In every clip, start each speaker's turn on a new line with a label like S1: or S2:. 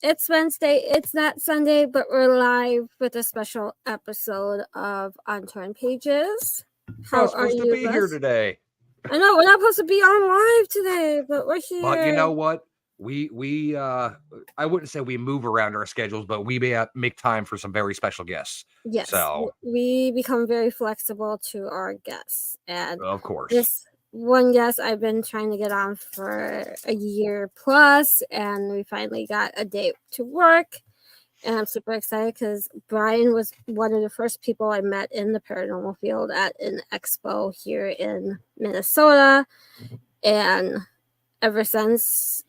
S1: It's Wednesday. It's not Sunday, but we're live with a special episode of Unturned Pages.
S2: How are you supposed to be here today?
S1: I know we're not supposed to be on live today, but we're here.
S2: But you know what? We I wouldn't say we move around our schedules, but we make time for some very special guests.
S1: Yes,
S2: so
S1: we become very flexible to our guests, and
S2: of course,
S1: this one guest I've been trying to get on for a year plus, and we finally got a date to work. And I'm super excited because Brian was one of the first people I met in the paranormal field at an expo here in Minnesota. And ever since,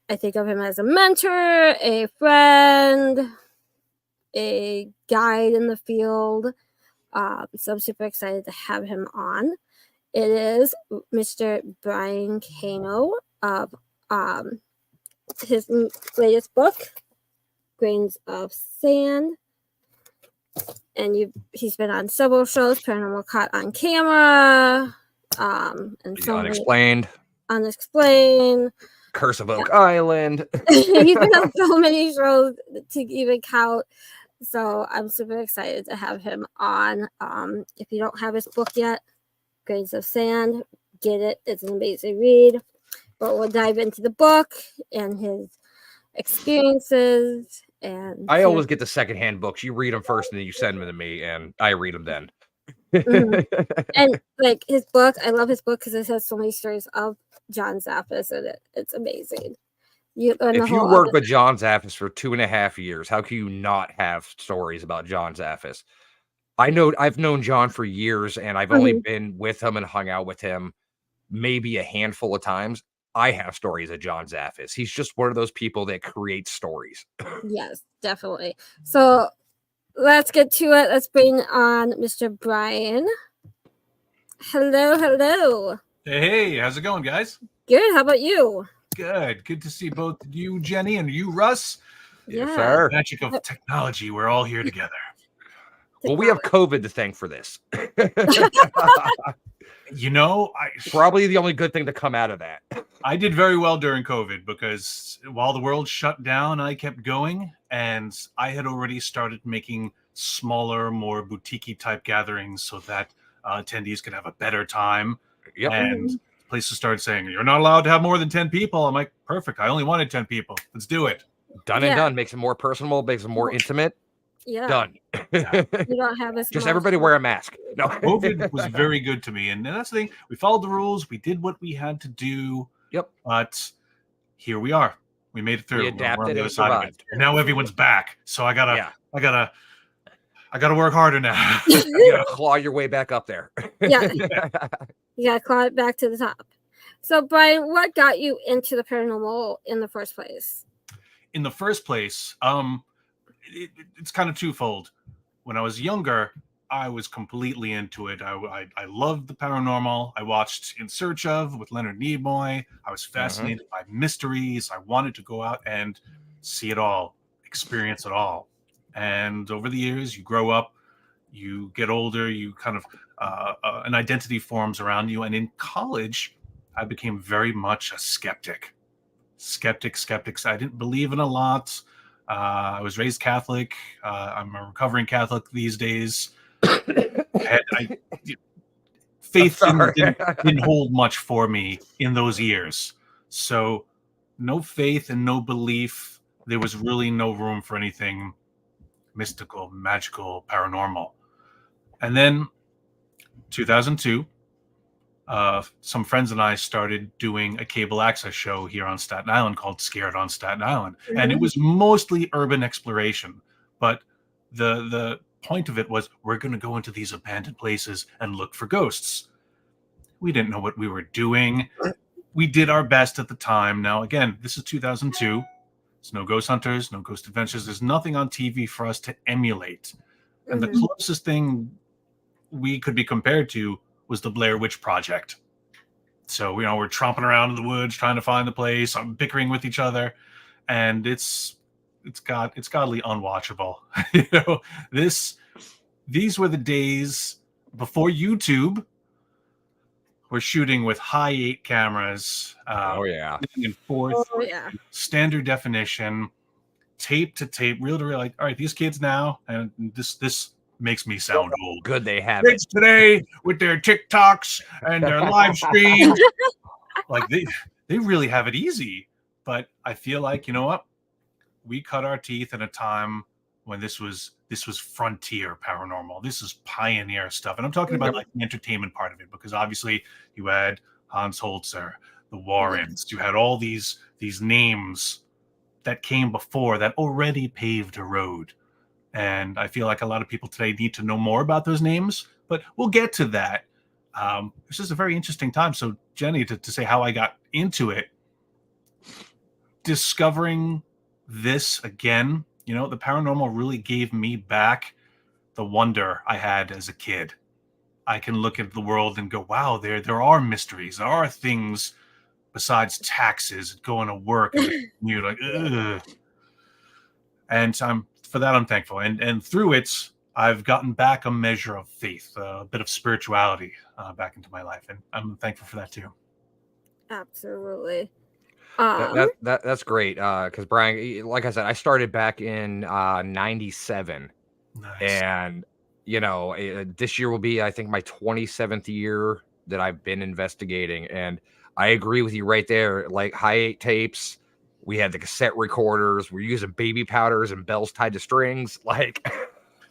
S1: I think of him as a mentor, a friend, a guide in the field. So I'm super excited to have him on. It is Mr. Brian Cano of his latest book, Grains of Sand, and he's been on several shows, Paranormal Caught on Camera, and
S2: Unexplained, Curse of Oak Island.
S1: He's been on so many shows to even count. So I'm super excited to have him on. If you don't have his book yet, Grains of Sand, get it. It's an amazing read. But we'll dive into the book and his experiences. And
S2: I always get the secondhand books. You read them first, and then you send them to me, and I read them then.
S1: And like his book, I love his book because it has so many stories of John Zaffis in it. It's amazing.
S2: If you work with John Zaffis for 2.5 years, how can you not have stories about John Zaffis? I've known John for years, and I've only been with him and hung out with him maybe a handful of times. I have stories of John Zaffis. He's just one of those people that creates stories.
S1: Yes, definitely. So let's get to it. Let's bring on Mr. Brian. Hello.
S3: Hey, how's it going, guys?
S1: Good. How about you?
S3: Good to see both you, Jenny, and you, Russ.
S2: Yes, sir.
S3: Magic of technology. We're all here together.
S2: Well, we have COVID to thank for this.
S3: Probably
S2: the only good thing to come out of that.
S3: I did very well during COVID because while the world shut down, I kept going, and I had already started making smaller, more boutique-y type gatherings so that attendees could have a better time.
S2: Yep.
S3: And places started saying, you're not allowed to have more than 10 people. I'm like, perfect. I only wanted 10 people. Let's do it.
S2: Done and done. Makes it more personal, makes it more intimate.
S1: Yeah.
S2: Done.
S1: You don't have as
S2: just
S1: much.
S2: Everybody wear a mask. No.
S3: COVID was very good to me. And that's the thing. We followed the rules. We did what we had to do.
S2: Yep.
S3: But here we are. We made it through.
S2: We adapted and survived.
S3: And now everyone's back. So I gotta work harder now.
S2: You gotta claw your way back up there.
S1: Yeah. You gotta claw it back to the top. So Brian, what got you into the paranormal in the first place?
S3: In the first place, it's kind of twofold. When I was younger, I was completely into it. I loved the paranormal. I watched In Search Of with Leonard Nimoy. I was fascinated by mysteries. I wanted to go out and see it all, experience it all. And over the years, you grow up, you get older, you kind of an identity forms around you. And in college, I became very much a skeptic. Skeptics. I didn't believe in a lot. I was raised Catholic. I'm a recovering Catholic these days. Faith didn't hold much for me in those years. So no faith and no belief. There was really no room for anything mystical, magical, paranormal. And then 2002, some friends and I started doing a cable access show here on Staten Island called Scared on Staten Island. And it was mostly urban exploration. But the point of it was we're going to go into these abandoned places and look for ghosts. We didn't know what we were doing. We did our best at the time. Now, again, this is 2002. There's no ghost hunters, no ghost adventures. There's nothing on TV for us to emulate. And the closest thing we could be compared to was the Blair Witch Project. So, we're tromping around in the woods trying to find the place. I'm bickering with each other, and it's godly unwatchable. These were the days before YouTube. We're shooting with high 8 cameras. In fourth, standard definition. tape to tape, reel to reel. Like, all right, these kids now, and this makes me sound old.
S2: Good they have
S3: kids
S2: it
S3: today with their TikToks and their live streams. Like they really have it easy. But I feel like, you know what? We cut our teeth in a time when this was frontier paranormal. This is pioneer stuff. And I'm talking about like the entertainment part of it, because obviously you had Hans Holzer, the Warrens, you had all these names that came before that already paved a road. And I feel like a lot of people today need to know more about those names, but we'll get to that. It's just a very interesting time. So Jenny, to say how I got into it, discovering this again, you know, the paranormal really gave me back the wonder I had as a kid. I can look at the world and go, wow, there are mysteries. There are things besides taxes, going to work, and you're like, ugh. And for that I'm thankful. And through it, I've gotten back a measure of faith, a bit of spirituality back into my life. And I'm thankful for that too.
S1: Absolutely.
S2: That's great. Because Brian, like I said, I started back in 97.
S3: Nice.
S2: And, you know, this year will be, I think, my 27th year that I've been investigating. And I agree with you right there. Like Hi8 tapes, we had the cassette recorders, we're using baby powders and bells tied to strings. Like,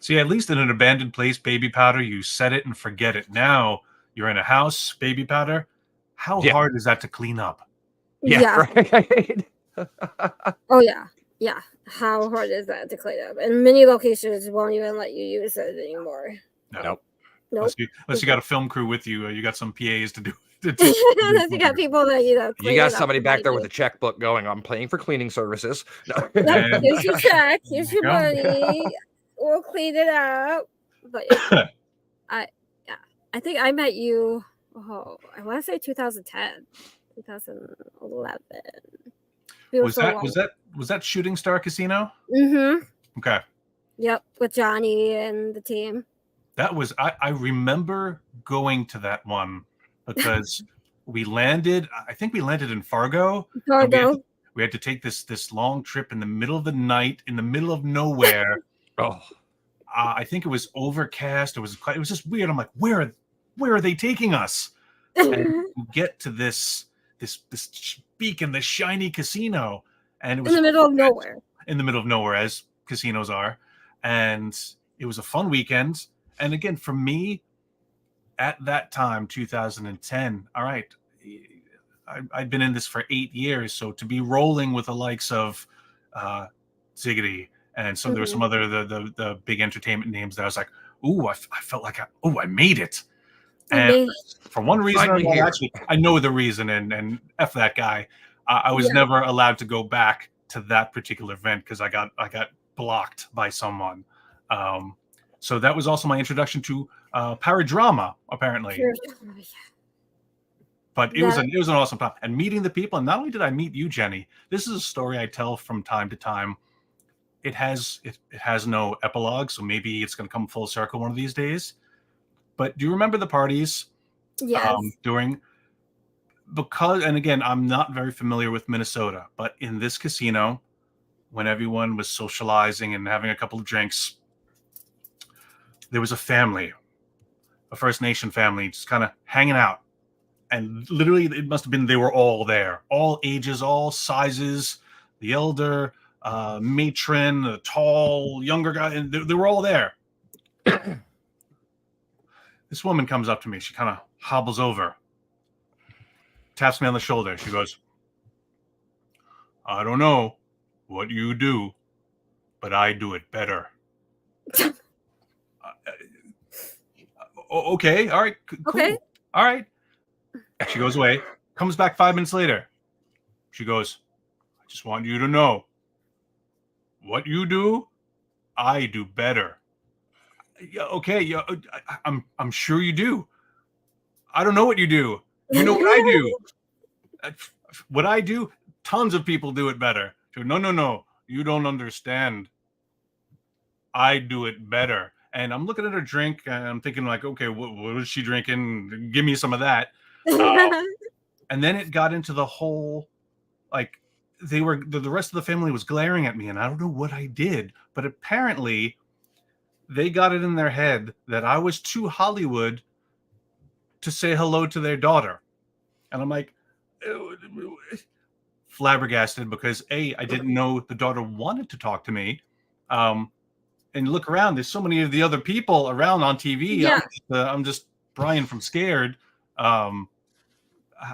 S3: see, at least in an abandoned place, baby powder, you set it and forget it. Now you're in a house, baby powder. How hard is that to clean up?
S1: Yeah.
S2: Right.
S1: Oh yeah. How hard is that to clean up? And many locations won't even let you use it anymore.
S3: Nope.
S1: Nope.
S3: Unless you got a film crew with you, you got some PAs to do.
S1: Unless you got people that
S2: you got somebody back there with a checkbook going, I'm paying for cleaning services. No.
S1: Here's your check. Here's your money. We'll clean it up. But I think I met you. Oh, I want to say 2010, 2011.
S3: Was that Shooting Star Casino?
S1: Mm-hmm.
S3: Okay.
S1: Yep, with Johnny and the team.
S3: That was I remember going to that one because we landed. I think we landed in Fargo. We had to take this long trip in the middle of the night, in the middle of nowhere. I think it was overcast. It was just weird. I'm like, where are they taking us? And we get to this beacon, this shiny casino, and it was
S1: in the middle of nowhere.
S3: In the middle of nowhere, as casinos are, and it was a fun weekend. And again, for me, at that time, 2010. All right, I'd been in this for 8 years, so to be rolling with the likes of Ziggity, and there were some other the big entertainment names that I was like, ooh, I felt like I made it. And for one reason or another, actually, I know the reason, and F that guy. I was never allowed to go back to that particular event because I got blocked by someone. So that was also my introduction to paradrama, apparently. But it was an awesome time, and meeting the people. And not only did I meet you, Jenny, this is a story I tell from time to time. It has no epilogue, so maybe it's going to come full circle one of these days. But do you remember the parties?
S1: Yes.
S3: And again, I'm not very familiar with Minnesota, but in this casino, when everyone was socializing and having a couple of drinks, there was a family, a First Nation family, just kind of hanging out. And literally, it must have been they were all there, all ages, all sizes, the elder, matron, the tall, younger guy, and they were all there. This woman comes up to me. She kind of hobbles over, taps me on the shoulder. She goes, I don't know what you do, but I do it better. Okay. All right. Cool.
S1: Okay.
S3: All right. She goes away, comes back 5 minutes later. She goes, I just want you to know what you do, I do better. Yeah, okay. Yeah, I'm sure you do. I don't know what you do. You know what I do. What I do, tons of people do it better. No. You don't understand. I do it better. And I'm looking at her drink and I'm thinking like, okay, what is she drinking? Give me some of that. And then it got into the whole, like, the rest of the family was glaring at me, and I don't know what I did, but apparently they got it in their head that I was too Hollywood to say hello to their daughter. And I'm like, flabbergasted, because I didn't know the daughter wanted to talk to me. And look around, there's so many of the other people around on TV.
S1: Yeah.
S3: I'm just Brian from Scared. I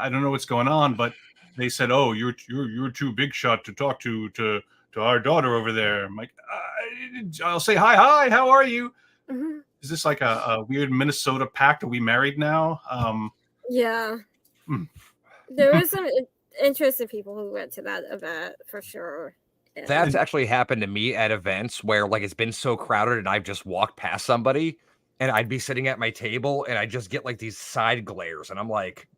S3: don't know what's going on, but they said, "Oh, you're too big shot to talk to our daughter over there." I'm like, I'll say hi. How are you?
S1: Mm-hmm.
S3: Is this like a weird Minnesota pact? Are we married now?
S1: Yeah. There were some interesting people who went to that event for sure. Yeah.
S2: That's actually happened to me at events where like it's been so crowded and I've just walked past somebody and I'd be sitting at my table and I just get like these side glares and I'm like,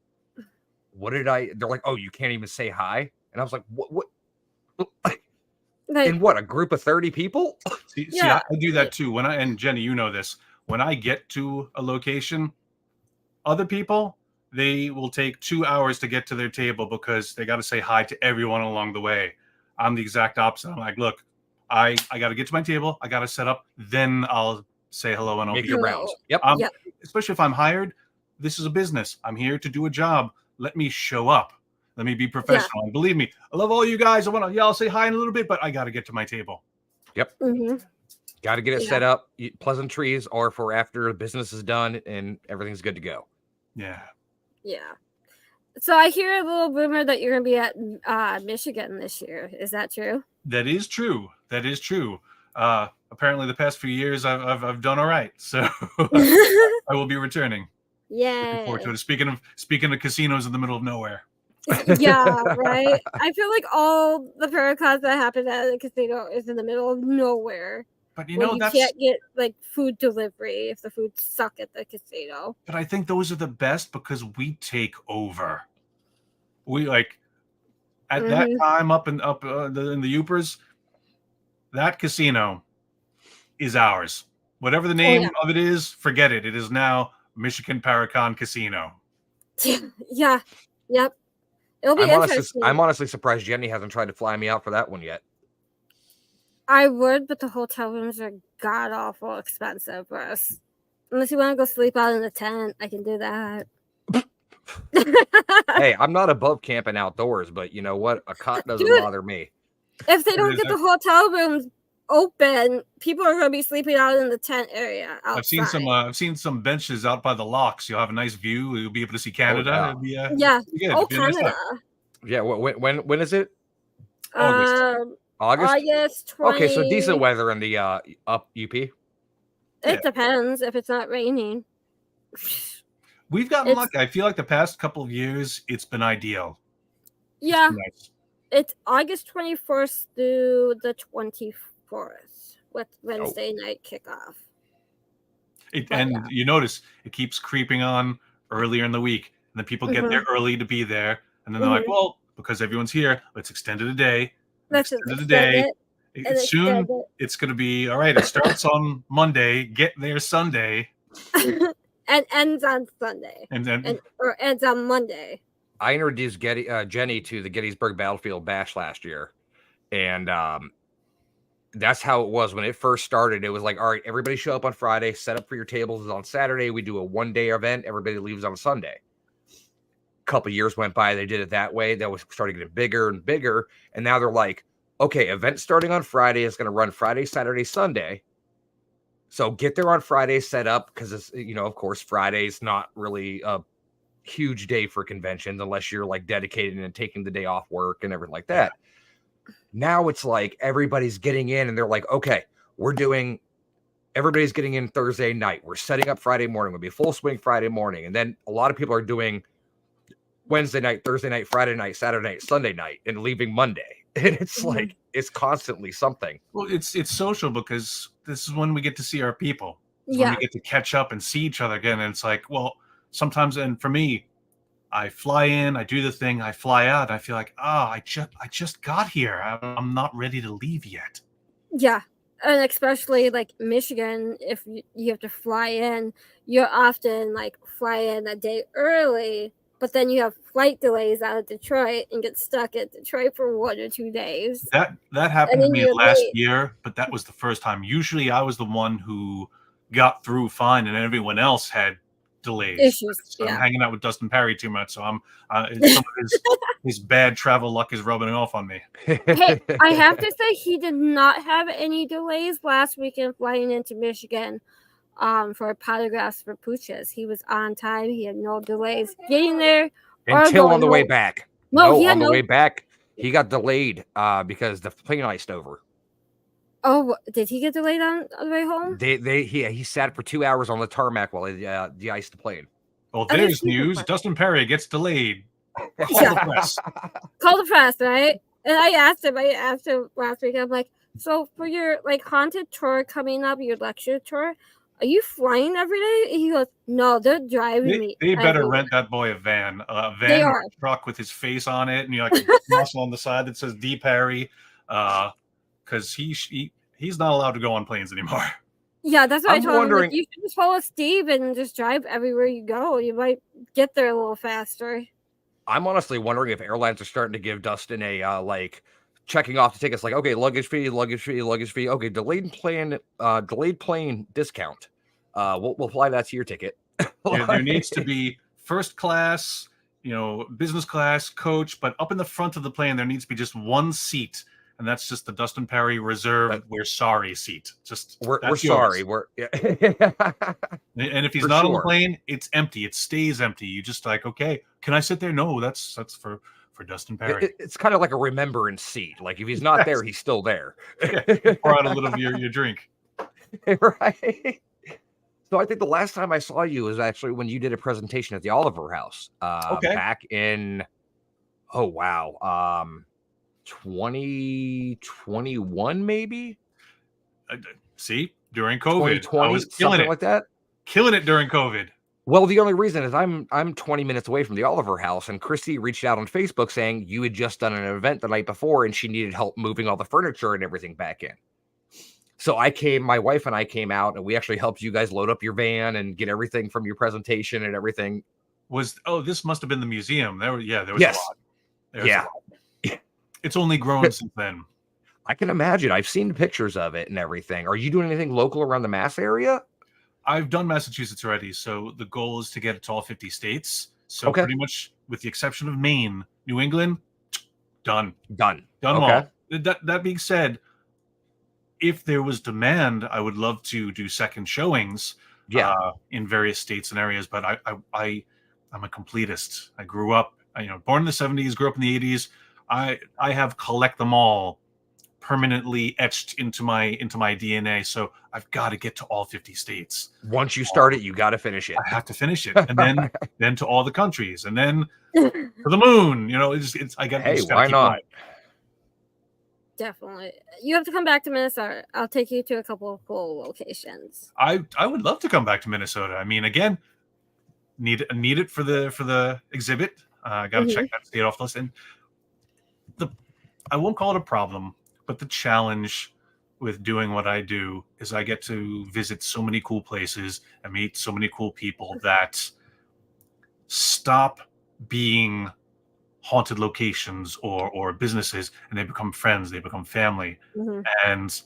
S2: what did I? They're like, oh, you can't even say hi. And I was like, what? Like, in what, a group of 30 people?
S3: See, I do that too. And Jenny, you know this. When I get to a location, other people, they will take 2 hours to get to their table because they got to say hi to everyone along the way. I'm the exact opposite. I'm like, look, I got to get to my table. I got to set up. Then I'll say hello and I'll
S2: make your rounds. Yep.
S3: Especially if I'm hired. This is a business. I'm here to do a job. Let me show up. Let me be professional. And believe me, I love all you guys. I'll say hi in a little bit, but I got to get to my table.
S2: Yep.
S1: Mm-hmm.
S2: Got to get it set up, pleasantries, or for after business is done and everything's good to go.
S3: Yeah.
S1: Yeah. So I hear a little rumor that you're going to be at Michigan this year. Is that true?
S3: That is true. Apparently, the past few years I've done all right. So I will be returning.
S1: Yeah.
S3: Looking forward to it. Speaking of casinos in the middle of nowhere.
S1: Yeah, right. I feel like all the Paracons that happen at the casino is in the middle of nowhere.
S3: But you know,
S1: you can't get like food delivery if the food suck at the casino.
S3: But I think those are the best because we take over. We like at that time up in the Upers, that casino is ours. Whatever the name of it is, forget it. It is now Michigan Paracon Casino.
S1: Yeah. Yep. It'll be interesting.
S2: I'm honestly surprised Jenny hasn't tried to fly me out for that one yet.
S1: I would, but the hotel rooms are god awful expensive for us. Unless you want to go sleep out in the tent, I can do that.
S2: Hey, I'm not above camping outdoors, but you know what? A cot doesn't bother me.
S1: If they don't get the hotel rooms open, people are going to be sleeping out in the tent area. Outside.
S3: I've seen some benches out by the locks. You'll have a nice view. You'll be able to see Canada.
S1: Oh, yeah. Canada.
S2: Yeah. When is it?
S3: August.
S1: August 20.
S2: Okay, so decent weather in the up UP.
S1: It depends if it's not raining.
S3: We've gotten lucky. I feel like the past couple of years, it's been ideal.
S1: Yeah. It's August 21st through the 24th with Wednesday night kickoff.
S3: You notice it keeps creeping on earlier in the week. And then people get there early to be there. And then they're like, well, because everyone's here, let's extend it a day. Soon it's going to be, all right, it starts on Monday, get there Sunday.
S1: And ends on Sunday. Or ends on Monday.
S2: I introduced Jenny to the Gettysburg Battlefield Bash last year. And that's how it was when it first started. It was like, all right, everybody show up on Friday, set up for your tables on Saturday. We do a one-day event. Everybody leaves on Sunday. Couple years went by, they did it that way. That was starting to get bigger and bigger, and now they're like, okay, event starting on Friday is going to run Friday, Saturday, Sunday. So get there on Friday, set up, because it's, of course, Friday's not really a huge day for conventions unless you're like dedicated and taking the day off work and everything like that. Now it's like everybody's getting in, and they're like, okay, everybody's getting in Thursday night. We're setting up Friday morning. We'll be full swing Friday morning, and then a lot of people are doing Wednesday night, Thursday night, Friday night, Saturday night, Sunday night, and leaving Monday. And it's like, it's constantly something.
S3: Well, it's social because this is when we get to see our people. When we get to catch up and see each other again. And it's like, well, sometimes, and for me, I fly in, I do the thing, I fly out, and I feel like, I just got here. I'm not ready to leave yet.
S1: Yeah. And especially like Michigan, if you have to fly in, you're often like fly in a day early but then you have flight delays out of Detroit and get stuck at Detroit for 1 or 2 days.
S3: That
S1: And
S3: happened to
S1: then
S3: me
S1: you're
S3: last
S1: late.
S3: year, but that was the first time. Usually I was the one who got through fine and everyone else had delays.
S1: Issues,
S3: So I'm
S1: yeah.
S3: hanging out with Dustin Perry too much, so some of his bad travel luck is rubbing off on me.
S1: Hey, I have to say he did not have any delays last weekend flying into Michigan for polygraphs for pooches. He was on time. He had no delays getting there or
S2: Until on the way
S1: home.
S2: back.
S1: No,
S2: No,
S1: he had
S2: on the
S1: no.
S2: way back, he got delayed because the plane iced over.
S1: Oh, did he get delayed on the way home?
S2: He sat for 2 hours on the tarmac while he de-iced the plane.
S3: Well,
S1: I
S3: there's
S1: think he's
S3: news.
S1: fine.
S3: Dustin Perry gets delayed. Call
S1: Yeah.
S3: the press.
S1: Call the press, right? And I asked him last week, I'm like, so for your like haunted tour coming up, your lecture tour, are you flying every day? And he goes, no, they're driving me.
S3: They better
S1: everywhere.
S3: rent that boy a van
S1: They
S3: or
S1: are.
S3: a truck with his face on it, and you like a muscle on the side that says D Perry, because he's not allowed to go on planes anymore.
S1: Yeah, that's what I
S2: I'm
S1: told him.
S2: wondering-
S1: Like, you should just follow Steve and just drive everywhere you go. You might get there a little faster.
S2: I'm honestly wondering if airlines are starting to give Dustin a like checking off the tickets, like, okay, luggage fee, luggage fee, luggage fee. Okay, delayed plane discount. We'll fly that to your ticket.
S3: There needs to be first class, business class, coach, but up in the front of the plane there needs to be just one seat, and that's just the Dustin Perry reserved "We're sorry" seat. Just
S2: we're
S3: that's
S2: sorry.
S3: yours.
S2: We're
S3: And if he's
S2: For
S3: not on the
S2: sure.
S3: plane, it's empty. It stays empty. You just like, okay, can I sit there? No, that's for Dustin Perry.
S2: It's kind of like a remembrance seat. Like if he's not there, he's still there.
S3: Pour out a little of your drink.
S2: Right. So I think the last time I saw you was actually when you did a presentation at the Oliver House.
S3: Okay.
S2: Back in 2021 maybe.
S3: See, during COVID,
S2: 2020,
S3: I was killing
S2: something
S3: it,
S2: like that.
S3: killing it during COVID.
S2: Well, the only reason is I'm 20 minutes away from the Oliver House, and Christy reached out on Facebook saying you had just done an event the night before, and she needed help moving all the furniture and everything back in. So my wife and I came out, and we actually helped you guys load up your van and get everything from your presentation and everything.
S3: This must have been the museum. There was
S2: Yes.
S3: a lot. There's a lot. It's only grown since then.
S2: I can imagine. I've seen pictures of it and everything. Are you doing anything local around the Mass area?
S3: I've done Massachusetts already, so the goal is to get it to all 50 states. So
S2: Okay.
S3: pretty much, with the exception of Maine, New England, done
S2: Done.
S3: them
S2: Okay.
S3: all. That being said, if there was demand, I would love to do second showings in various states and areas. But I'm a completist. I grew up, born in the 70s, grew up in the 80s. I have collect them all permanently etched into my DNA. So I've got to get to all 50 states.
S2: Once you start it, you got to finish it.
S3: I have to finish it, and then to all the countries, and then to the moon. I got.
S2: Hey, why not?
S3: Going.
S1: Definitely. You have to come back to Minnesota. I'll take you to a couple of cool locations.
S3: I would love to come back to Minnesota. I mean, again, need it for the exhibit. I got to check that state off the list. And I won't call it a problem, but the challenge with doing what I do is I get to visit so many cool places and meet so many cool people that stop being haunted locations or businesses, and they become friends, they become family. And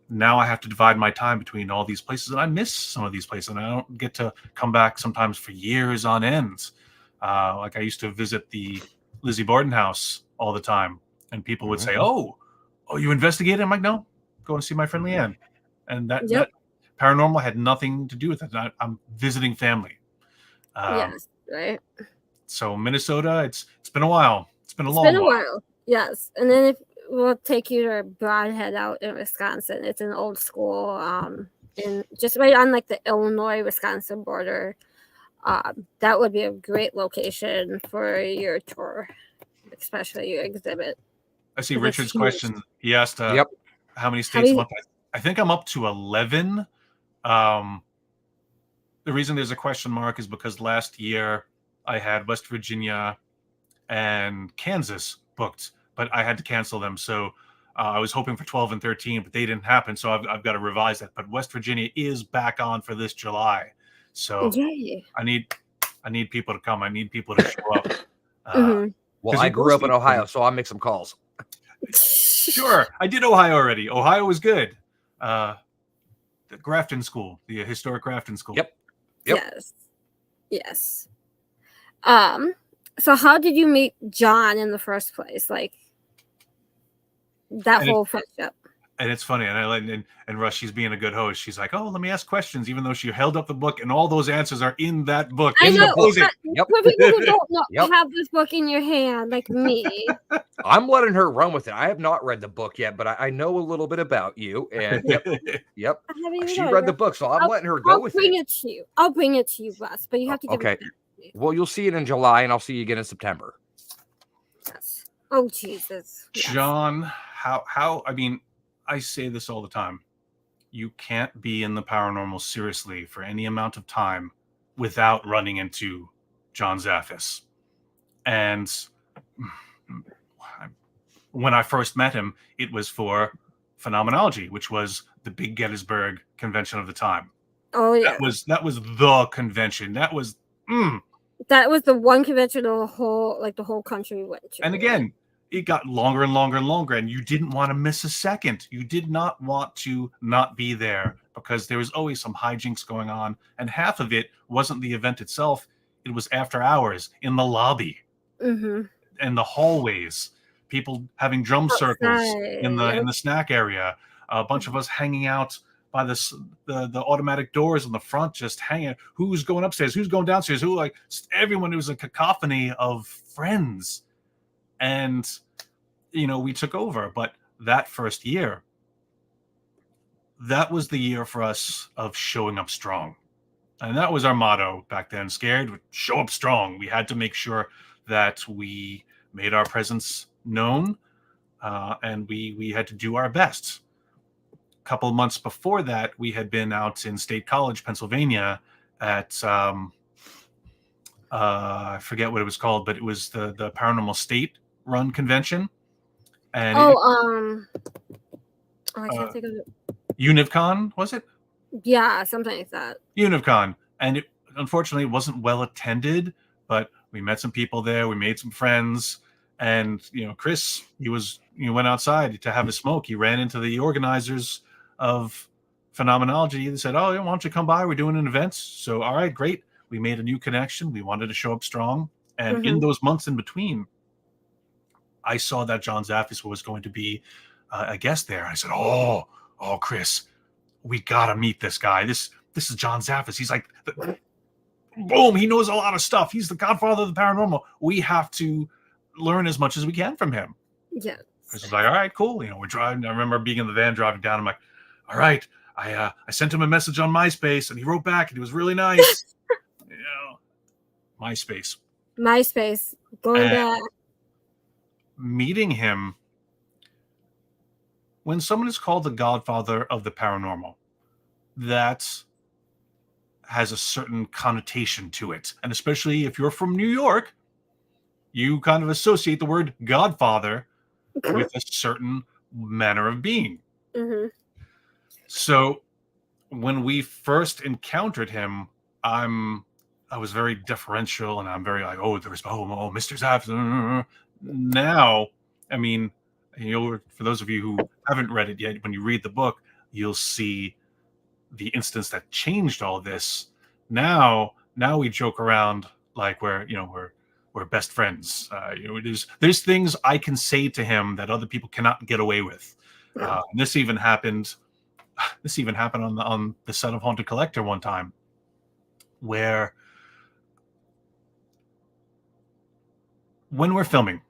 S3: now I have to divide my time between all these places, and I miss some of these places, and I don't get to come back sometimes for years on end. Like I used to visit the Lizzie Borden house all the time, and people would say, oh, you investigated? I'm like, no, going to see my friend Leanne. And that paranormal had nothing to do with it. I'm visiting family.
S1: Yes, right.
S3: So Minnesota, it's been a while. It's been a long
S1: while. Yes. And then we'll take you to Broadhead out in Wisconsin. It's an old school, in just right on like the Illinois-Wisconsin border. That would be a great location for your tour, especially your exhibit.
S3: I see Richard's question. He asked how many states I'm up at. I think I'm up to 11. The reason there's a question mark is because last year I had West Virginia and Kansas booked, but I had to cancel them. So I was hoping for 12 and 13, but they didn't happen. So I've got to revise that. But West Virginia is back on for this July. So I need I need people to come. I need people to show up.
S2: Well, I grew up in Ohio, so I'll make some calls.
S3: Sure. I did Ohio already. Ohio was good. The Grafton School, the historic Grafton School.
S2: Yep.
S1: Yes. So how did you meet John in the first place? Like that whole friendship.
S3: And it's funny, and Rush, she's being a good host. She's like, "Oh, let me ask questions," even though she held up the book, and all those answers are in that book.
S1: I know.
S2: Yep.
S1: For people who don't know, have this book in your hand, like me.
S2: I'm letting her run with it. I have not read the book yet, but I know a little bit about you. And yep. She read the book, so I'm letting her go with it.
S1: I'll bring it to you. I'll bring it to you, Russ, but you have to give it back to me.
S2: Well, you'll see it in July, and I'll see you again in September.
S1: Yes. Oh, Jesus.
S3: Yes. John, how? I mean, I say this all the time. You can't be in the paranormal seriously for any amount of time without running into John Zaffis. And when I first met him, it was for Phenomenology, which was the big Gettysburg convention of the time.
S1: Oh yeah,
S3: that was the convention. That was
S1: the one convention the whole country went to.
S3: And again, it got longer and longer and longer, and you didn't want to miss a second. You did not want to not be there because there was always some hijinks going on, and half of it wasn't the event itself. It was after hours in the lobby, and the hallways, people having drum circles in the snack area, a bunch of us hanging out by the automatic doors in the front, just hanging. Who's going upstairs? Who's going downstairs? Everyone. It was a cacophony of friends. And, we took over. But that first year, that was the year for us of showing up strong. And that was our motto back then. Scared, show up strong. We had to make sure that we made our presence known, and we had to do our best. A couple of months before that, we had been out in State College, Pennsylvania at, I forget what it was called, but it was the Paranormal State run convention, and
S1: I can't think of it.
S3: UnivCon, was it?
S1: Yeah, something like that.
S3: UnivCon, and it unfortunately wasn't well attended, but we met some people there. We made some friends, and Chris, he went outside to have a smoke. He ran into the organizers of Phenomenology. They said, "Oh, why don't you come by? We're doing an event." So, all right, great. We made a new connection. We wanted to show up strong, and in those months in between, I saw that John Zaffis was going to be a guest there. I said, "Oh, Chris, we gotta meet this guy. This is John Zaffis. He's like, boom, he knows a lot of stuff. He's the godfather of the paranormal. We have to learn as much as we can from him."
S1: Yeah.
S3: Chris was like, "All right, cool. We're driving." I remember being in the van driving down. I'm like, "All right." I sent him a message on MySpace, and he wrote back, and he was really nice. MySpace. Going back. Meeting him, when someone is called the godfather of the paranormal, that has a certain connotation to it. And especially if you're from New York, you kind of associate the word godfather with a certain manner of being. So when we first encountered him, I was very deferential, and I'm very like, Mr. Zaffis. Now, I mean, for those of you who haven't read it yet, when you read the book, you'll see the instance that changed all this. Now we joke around like we're best friends. There's things I can say to him that other people cannot get away with. This even happened on the set of Haunted Collector one time, where when we're filming,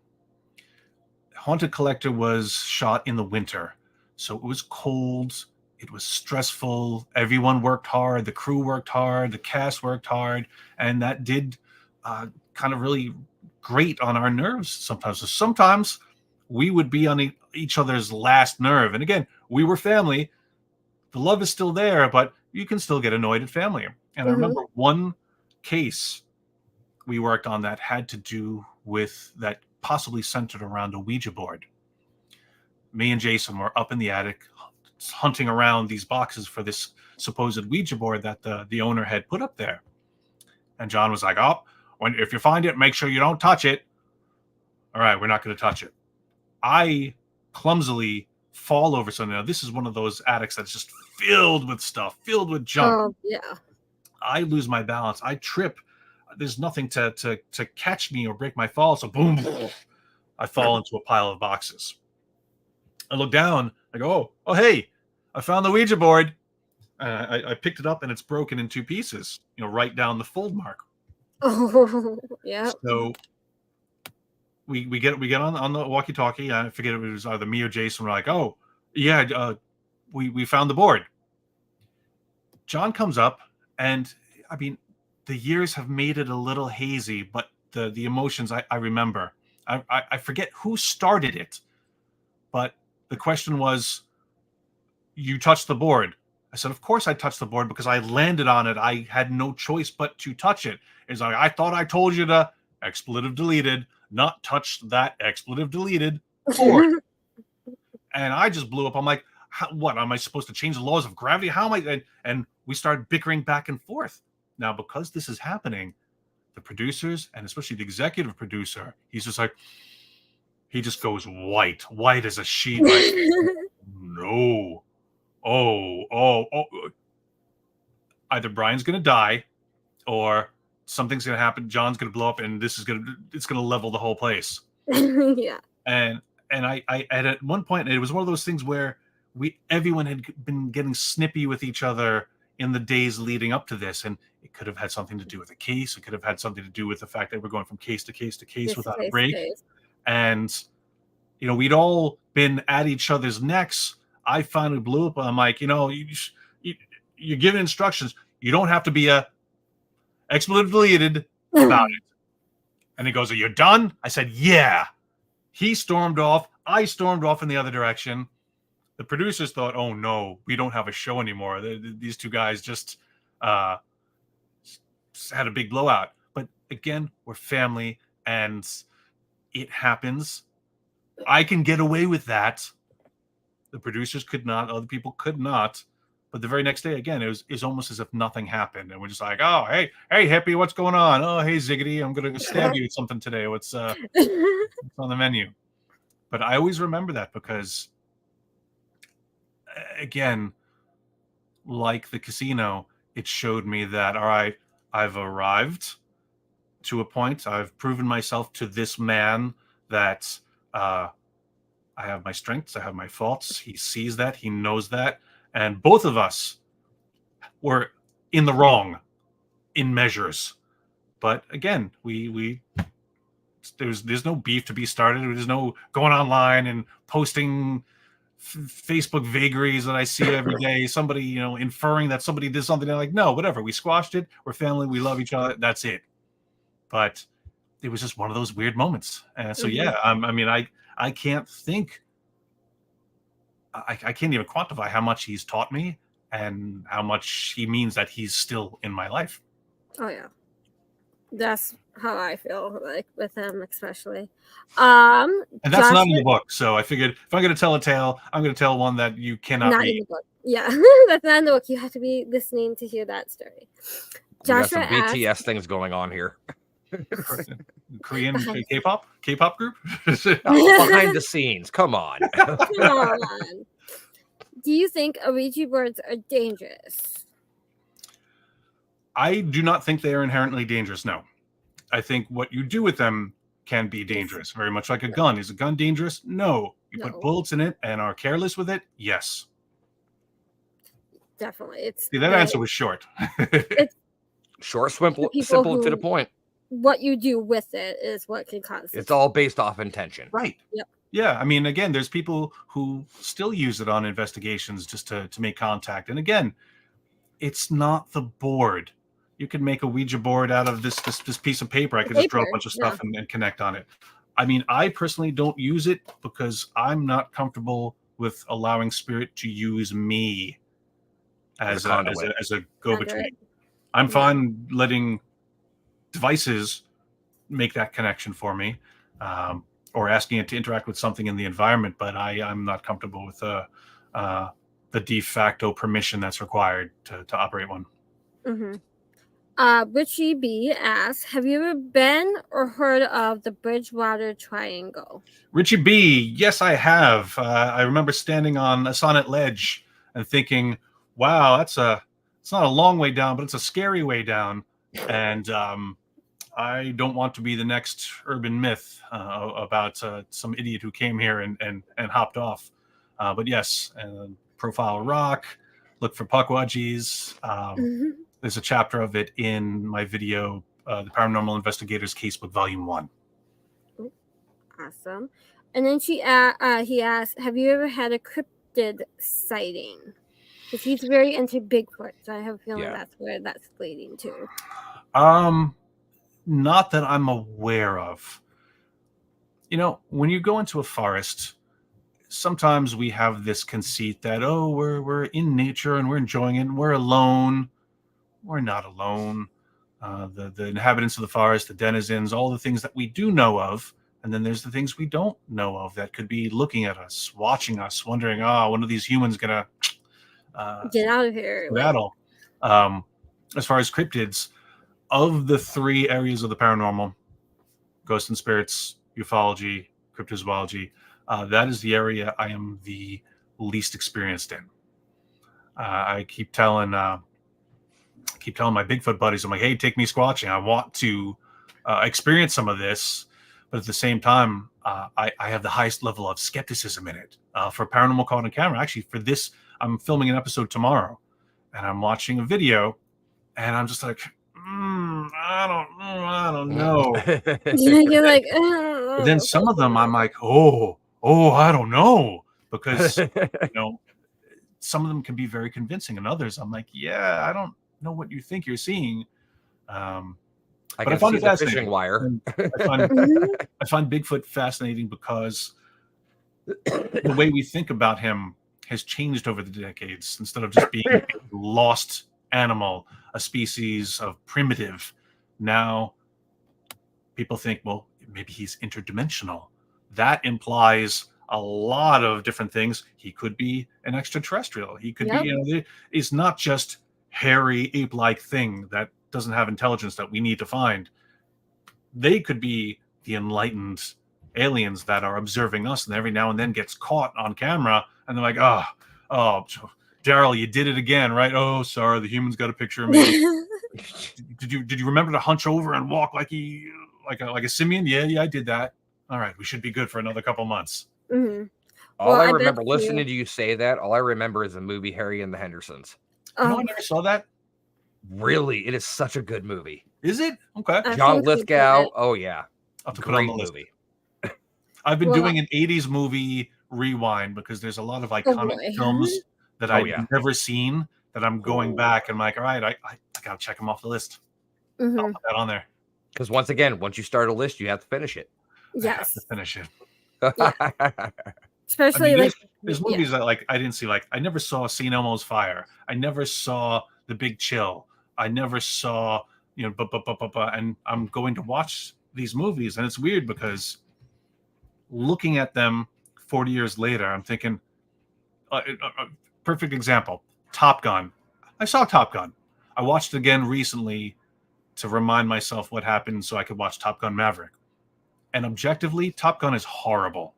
S3: Haunted Collector was shot in the winter, so it was cold, it was stressful, everyone worked hard, the crew worked hard, the cast worked hard, and that did kind of really grate on our nerves sometimes. So sometimes we would be on each other's last nerve, and again, we were family, the love is still there, but you can still get annoyed at family. And I remember one case we worked on that had to do with that, possibly centered around a Ouija board. Me and Jason were up in the attic hunting around these boxes for this supposed Ouija board that the owner had put up there. And John was like, oh, if you find it, make sure you don't touch it. All right, we're not going to touch it. I clumsily fall over something. Now, this is one of those attics that's just filled with stuff, filled with junk.
S1: Oh, yeah.
S3: I lose my balance. I trip. There's nothing to catch me or break my fall. So boom, I fall into a pile of boxes. I look down. I go, oh, hey, I found the Ouija board. I picked it up and it's broken in 2 pieces, right down the fold mark.
S1: Oh, yeah.
S3: So we get on the walkie-talkie. I forget if it was either me or Jason. We're like, oh, yeah, we found the board. John comes up, and I mean, the years have made it a little hazy, but the emotions I remember. I forget who started it, but the question was, you touched the board. I said, of course I touched the board because I landed on it. I had no choice but to touch it. It's like, I thought I told you to, expletive deleted, not touch that expletive deleted board. And I just blew up. I'm like, what? Am I supposed to change the laws of gravity? How am I? And we started bickering back and forth. Now, because this is happening, the producers, and especially the executive producer, he's just like, he just goes white as a sheet. Like, no. Oh. Either Brian's going to die or something's going to happen. John's going to blow up and it's going to level the whole place.
S1: Yeah.
S3: And I at one point, it was one of those things where everyone had been getting snippy with each other in the days leading up to this. And it could have had something to do with the case. It could have had something to do with the fact that we're going from case to case to case without a break. And, we'd all been at each other's necks. I finally blew up. I'm like, you're giving instructions. You don't have to be expletive deleted about it. And he goes, are you done? I said, yeah. He stormed off. I stormed off in the other direction. The producers thought, oh, no, we don't have a show anymore. These 2 guys just had a big blowout. But again, we're family, and it happens. I can get away with that. The producers could not. Other people could not. But the very next day, again, it was almost as if nothing happened. And we're just like, oh, hey, Hippie, what's going on? Oh, hey, Ziggity, I'm going to stab you with something today. What's on the menu? But I always remember that because, again, like the casino, it showed me that, all right, I've arrived to a point. I've proven myself to this man that I have my strengths. I have my faults. He sees that. He knows that. And both of us were in the wrong in measures. But again, there's no beef to be started. There's no going online and posting Facebook vagaries that I see every day. Somebody, inferring that somebody did something. They're like, no, whatever. We squashed it. We're family. We love each other. That's it. But it was just one of those weird moments. And so, yeah, I can't think. I can't even quantify how much he's taught me and how much he means that he's still in my life.
S1: Oh, yeah. That's how I feel, like, with him especially. And
S3: that's not in the book. So I figured if I'm going to tell a tale, I'm going to tell one that you cannot
S1: not
S3: read.
S1: In the book. Yeah, that's not in the book. You have to be listening to hear that story. Joshua
S2: got some BTS things going on here.
S3: Korean K-pop group?
S2: Behind the scenes. Come on.
S1: Come on. Do you think Ouija boards are dangerous?
S3: I do not think they are inherently dangerous, no. I think what you do with them can be dangerous, very much like a gun. Is a gun dangerous? No. You put bullets in it and are careless with it? Yes.
S1: Definitely.
S3: That answer was short.
S1: It's
S2: short, simple, to the point.
S1: What you do with it is what can cause it.
S2: It's all based off intention.
S3: Right.
S1: Yep.
S3: Yeah. I mean, again, there's people who still use it on investigations just to make contact. And again, it's not the board. You can make a Ouija board out of this piece of paper. I could just draw a bunch of stuff and connect on it. I mean, I personally don't use it because I'm not comfortable with allowing spirit to use me as a go-between. I'm fine letting devices make that connection for me, or asking it to interact with something in the environment, but I'm not comfortable with the de facto permission that's required to operate one.
S1: Mm-hmm. Richie B asks, have you ever been or heard of the Bridgewater Triangle?
S3: Richie B, yes, I have. I remember standing on a sonnet ledge and thinking, wow, it's not a long way down, but it's a scary way down. And I don't want to be the next urban myth about some idiot who came here and hopped off. But yes, profile rock, look for puckwudgies. There's a chapter of it in my video, The Paranormal Investigators Casebook Volume 1.
S1: Awesome. And then he asked, have you ever had a cryptid sighting? Because he's very into Bigfoot, so I have a feeling that's where that's leading to.
S3: Not that I'm aware of. You know, when you go into a forest, sometimes we have this conceit that, oh, we're in nature and we're enjoying it and we're alone. We're not alone. The inhabitants of the forest, the denizens, all the things that we do know of. And then there's the things we don't know of that could be looking at us, watching us, wondering, when are these humans going to
S1: get out of here?
S3: Battle. As far as cryptids, of the 3 areas of the paranormal, ghosts and spirits, ufology, cryptozoology, that is the area I am the least experienced in. I keep telling my Bigfoot buddies, I'm like, hey, take me squatching. I want to experience some of this. But at the same time, I have the highest level of skepticism in it. For Paranormal Caught on Camera, actually, for this, I'm filming an episode tomorrow. And I'm watching a video, and I'm just like, I don't know.
S1: You're like,
S3: But then some of them, I'm like, I don't know. Because, some of them can be very convincing. And others, I'm like, yeah, I don't know what you think you're seeing.
S2: But I find it fascinating. Fishing wire.
S3: I find Bigfoot fascinating because the way we think about him has changed over the decades. Instead of just being a lost animal, a species of primitive, now people think, well, maybe he's interdimensional. That implies a lot of different things. He could be an extraterrestrial. He could be, it's not just hairy ape-like thing that doesn't have intelligence that we need to find. They could be the enlightened aliens that are observing us, and every now and then gets caught on camera, and they're like, oh, Daryl, you did it again, right? Oh, sorry, the humans got a picture of me. Did you remember to hunch over and walk like a simian? Yeah, I did that. All right, we should be good for another couple months.
S1: Mm-hmm.
S2: All I remember listening to you say that, all I remember is the movie Harry and the Hendersons.
S3: I never saw that.
S2: Really, it is such a good movie.
S3: Is it? Okay.
S2: John Lithgow. Oh yeah,
S3: I'll have to put on the movie. I've been doing an 80s movie rewind because there's a lot of iconic films that I've never seen that I'm going back and I'm like, all right, I gotta check them off the list. I'll put that on there.
S2: Because once you start a list, you have to finish it.
S1: Yes.
S3: I have to finish it.
S1: Yeah. Especially
S3: there's movies that I didn't see. I never saw St. Elmo's Fire. I never saw The Big Chill. I never saw, and I'm going to watch these movies, and it's weird because looking at them 40 years later, I'm thinking, perfect example, Top Gun. I saw Top Gun. I watched it again recently to remind myself what happened so I could watch Top Gun Maverick. And objectively, Top Gun is horrible.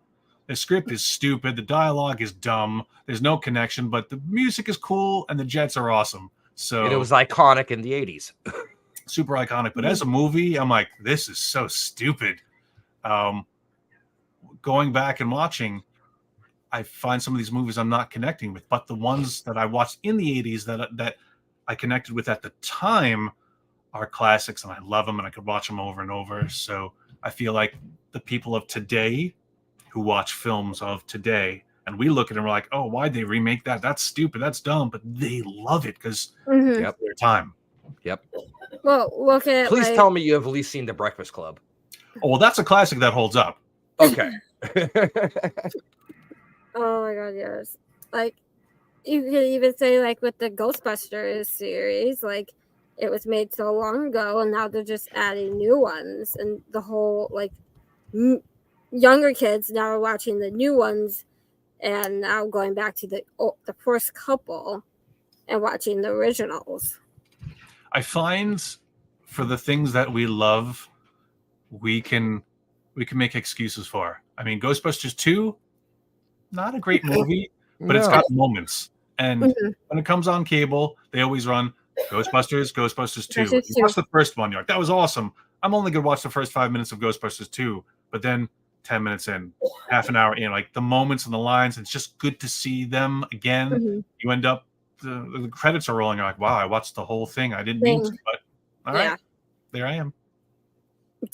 S3: The script is stupid. The dialogue is dumb. There's no connection, but the music is cool and the jets are awesome. So
S2: and it was iconic in the 80s.
S3: Super iconic. But as a movie, I'm like, this is so stupid. Going back and watching, I find some of these movies I'm not connecting with. But the ones that I watched in the 80s that I connected with at the time are classics, and I love them, and I could watch them over and over. So I feel like the people of today who watch films of today, and we look at it and we're like, oh, why'd they remake that? That's stupid. That's dumb. But they love it because it's their time.
S2: Yep.
S1: Well, look at.
S2: Please tell me you have at least seen The Breakfast Club.
S3: Oh, well, that's a classic that holds up.
S2: Okay.
S1: Oh my God, yes. You could even say with the Ghostbusters series, it was made so long ago, and now they're just adding new ones, and the whole younger kids now are watching the new ones, and now going back to the first couple and watching the originals.
S3: I find for the things that we love, we can make excuses for. I mean, Ghostbusters 2, not a great movie, but it's got moments. And when it comes on cable, they always run Ghostbusters 2. You watch the first one, you're like, that was awesome. I'm only going to watch the first 5 minutes of Ghostbusters 2. But then 10 minutes in, half an hour in, like the moments and the lines, it's just good to see them again. You end up, the credits are rolling. You're like, wow, I watched the whole thing. I didn't mean to, but all right, there I am.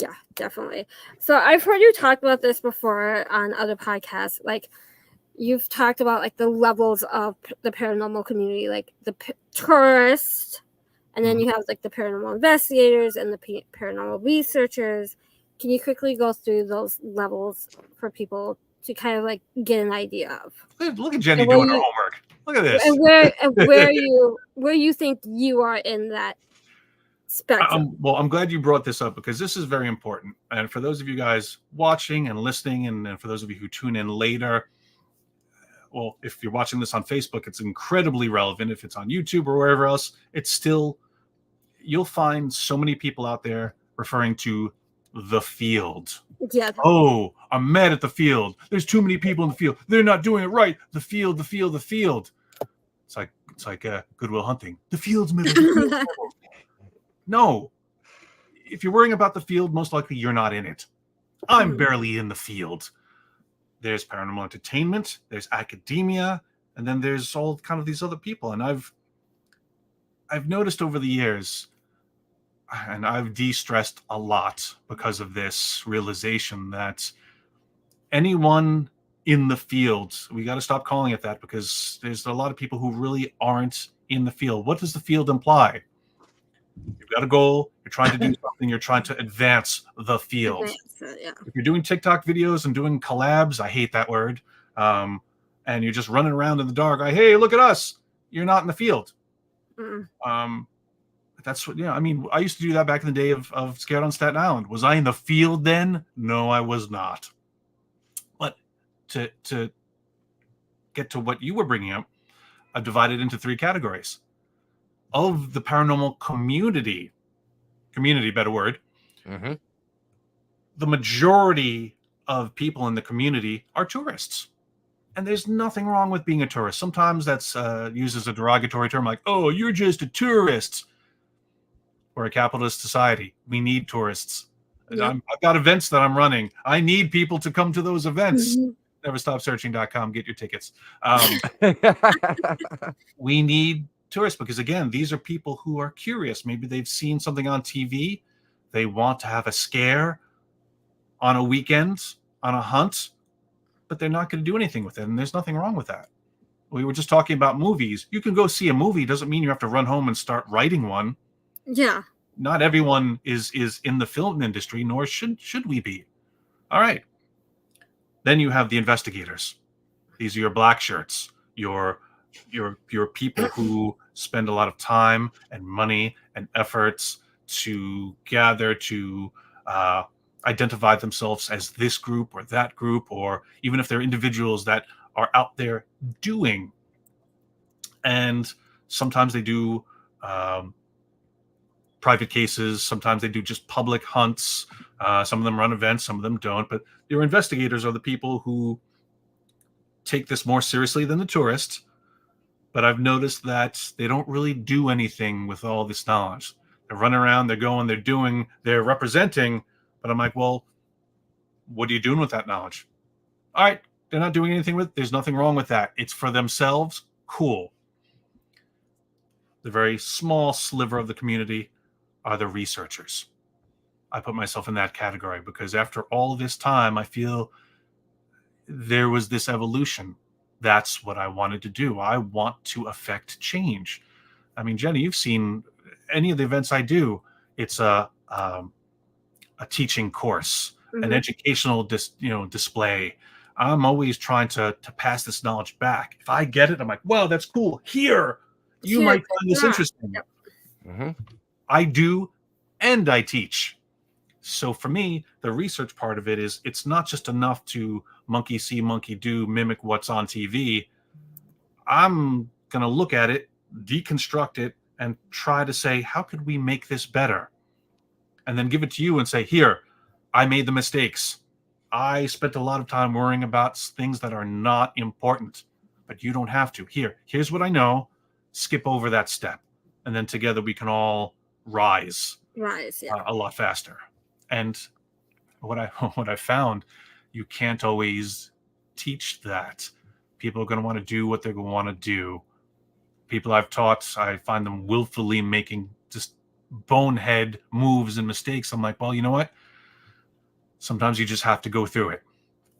S1: Yeah, definitely. So I've heard you talk about this before on other podcasts. Like, you've talked about like the levels of the paranormal community, like the tourists, and then you have like the paranormal investigators and the paranormal researchers. Can you quickly go through those levels for people to kind of like get an idea of?
S3: Look at Jenny doing her homework. Look at this.
S1: And where you think you are in that spectrum.
S3: Well, I'm glad you brought this up because this is very important. And for those of you guys watching and listening, and for those of you who tune in later, well, if you're watching this on Facebook, it's incredibly relevant. If it's on YouTube or wherever else, it's still, you'll find so many people out there referring to the field.
S1: Yeah.
S3: Oh, I'm mad at the field. There's too many people in the field. They're not doing it right. The field. It's like Goodwill Hunting. The field's middle. No. If you're worrying about the field, most likely you're not in it. I'm barely in the field. There's paranormal entertainment, there's academia, and then there's all kind of these other people. And I've noticed over the years, and I've de-stressed a lot because of this realization that anyone in the field, we got to stop calling it that because there's a lot of people who really aren't in the field. What does the field imply? You've got a goal, you're trying to do something, you're trying to advance the field. If you're doing TikTok videos and doing collabs, I hate that word, and you're just running around in the dark, like, hey, look at us, you're not in the field. That's what, I mean, I used to do that back in the day of Scared on Staten Island. Was I in the field then? No, I was not. But to get to what you were bringing up, I've divided into 3 categories. Of the paranormal community, better word, the majority of people in the community are tourists. And there's nothing wrong with being a tourist. Sometimes that's used as a derogatory term, like, oh, you're just a tourist. We're a capitalist society. We need tourists. I've got events that I'm running. I need people to come to those events. Neverstopsearching.com. Get your tickets. We need tourists because, again, these are people who are curious. Maybe they've seen something on TV. They want to have a scare on a weekend, on a hunt, but they're not going to do anything with it. And there's nothing wrong with that. We were just talking about movies. You can go see a movie. Doesn't mean you have to run home and start writing one.
S1: Yeah.
S3: Not everyone is in the film industry, nor should we be. All right. Then you have the investigators. These are your black shirts, your people who spend a lot of time and money and efforts to gather to identify themselves as this group or that group, or even if they're individuals that are out there doing. And sometimes they do private cases. Sometimes they do just public hunts. Some of them run events, some of them don't. But your investigators are the people who take this more seriously than the tourists. But I've noticed that they don't really do anything with all this knowledge. They're running around, they're going, they're doing, they're representing. But I'm like, well, what are you doing with that knowledge? All right, they're not doing anything with it. There's nothing wrong with that. It's for themselves. Cool. The very small sliver of the community are the researchers. I put myself in that category because after all this time, I feel there was this evolution. That's what I wanted to do. I want to affect change. I mean, Jenny, you've seen any of the events I do. It's a teaching course, an educational display. I'm always trying to pass this knowledge back. If I get it, I'm like, wow, that's cool. Here, you might find this interesting. I do, and I teach. So for me, the research part of it is it's not just enough to monkey see, monkey do, mimic what's on TV. I'm going to look at it, deconstruct it, and try to say, how could we make this better? and then give it to you and say, here, I made the mistakes. I spent a lot of time worrying about things that are not important, but you don't have to. Here's what I know. Skip over that step. And then together we can all rise a lot faster. And what I found, you can't always teach that. People are going to want to do what they're going to want to do. People I've taught, I find them willfully making just bonehead moves and mistakes. I'm like, well, you know what? Sometimes you just have to go through it.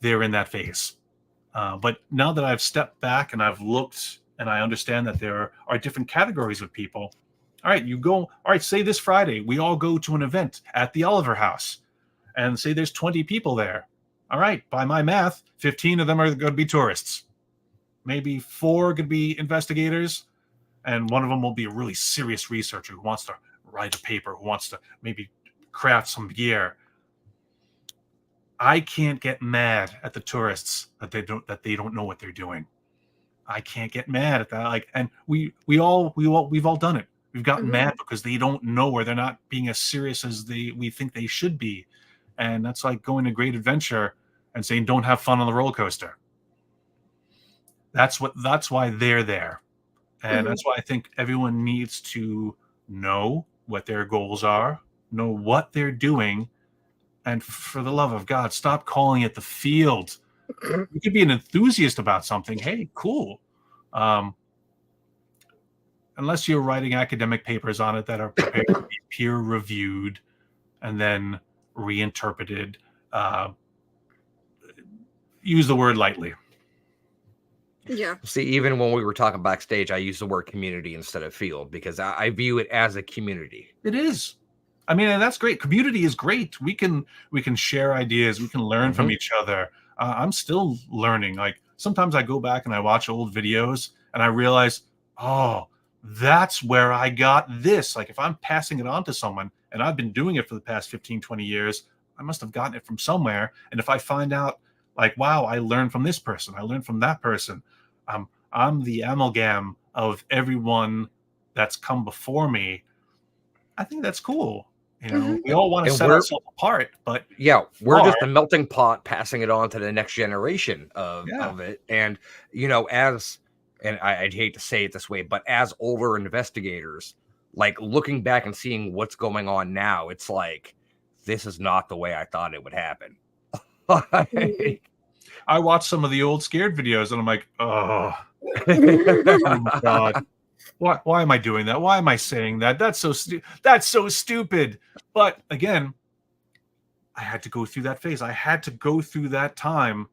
S3: They're in that phase. But now that I've stepped back and I've looked and I understand that there are different categories of people. All right, you go. All right, say this Friday, we all go to an event at the Oliver House and say there's 20 people there. All right, by my math, 15 of them are going to be tourists. Maybe 4 could be investigators, and one of them will be a really serious researcher who wants to write a paper, who wants to maybe craft some gear. I can't get mad at the tourists that they don't know what they're doing. I can't get mad at that. Like, and we've all done it. We've gotten mad because they don't know, or they're not being as serious as we think they should be. And that's like going to Great Adventure and saying, don't have fun on the roller coaster. That's why they're there. And that's why I think everyone needs to know what their goals are, know what they're doing. And for the love of God, stop calling it the field. You could be an enthusiast about something. Hey, cool. Unless you're writing academic papers on it that are prepared to be peer reviewed and then reinterpreted. Use the word lightly.
S1: Yeah.
S2: See, even when we were talking backstage, I used the word community instead of field because I view it as a community.
S3: It is. I mean, and that's great. Community is great. We can share ideas. We can learn from each other. I'm still learning. Like sometimes I go back and I watch old videos and I realize, oh, that's where I got this. Like if I'm passing it on to someone and I've been doing it for the past 15, 20 years, I must have gotten it from somewhere. And if I find out like, wow, I learned from this person, I learned from that person. I'm the amalgam of everyone that's come before me. I think that's cool. You know, we all want to set ourselves apart, but
S2: we're just a melting pot passing it on to the next generation of it. And, you know, I'd hate to say it this way, but as older investigators, like looking back and seeing what's going on now, it's like, this is not the way I thought it would happen.
S3: I watched some of the old Scared videos and I'm like, oh my God. Why am I doing that? Why am I saying that? That's so stupid. But again, I had to go through that phase. I had to go through that time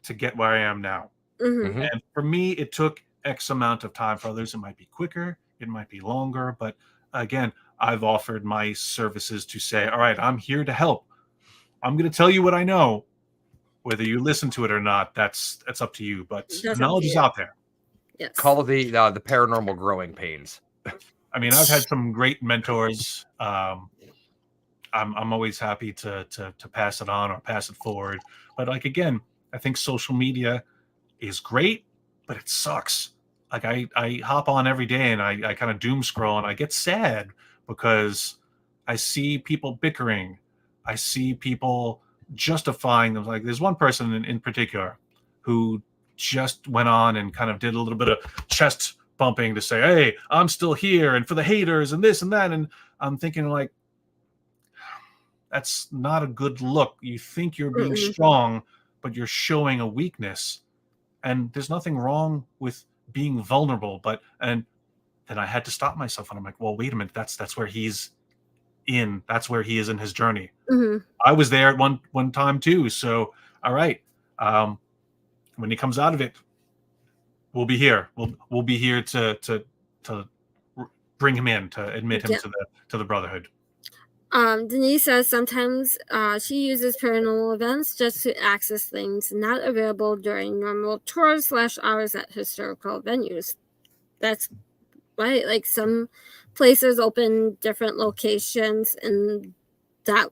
S3: to get where I am now. And for me, it took X amount of time. For others, it might be quicker. It might be longer. But again, I've offered my services to say, all right, I'm here to help. I'm going to tell you what I know. Whether you listen to it or not, that's up to you. But knowledge is out there.
S1: Yes.
S2: Call it the paranormal growing pains.
S3: I mean, I've had some great mentors. I'm always happy to pass it on or pass it forward. But like again, I think social media is great, but it sucks. Like I hop on every day and I kind of doom scroll and I get sad because I see people bickering. I see people justifying them. Like there's one person in particular who just went on and kind of did a little bit of chest bumping to say, hey, I'm still here and for the haters and this and that. And I'm thinking like, that's not a good look. You think you're being strong, but you're showing a weakness. And there's nothing wrong with being vulnerable. And then I had to stop myself and I'm like, well, wait a minute. That's where he's in. That's where he is in his journey. I was there at one time too. So, all right. When he comes out of it, we'll be here. We'll be here to bring him in, to admit him to the Brotherhood.
S1: Denise says sometimes she uses paranormal events just to access things not available during normal tours / hours at historical venues. That's right. Like some places open different locations in that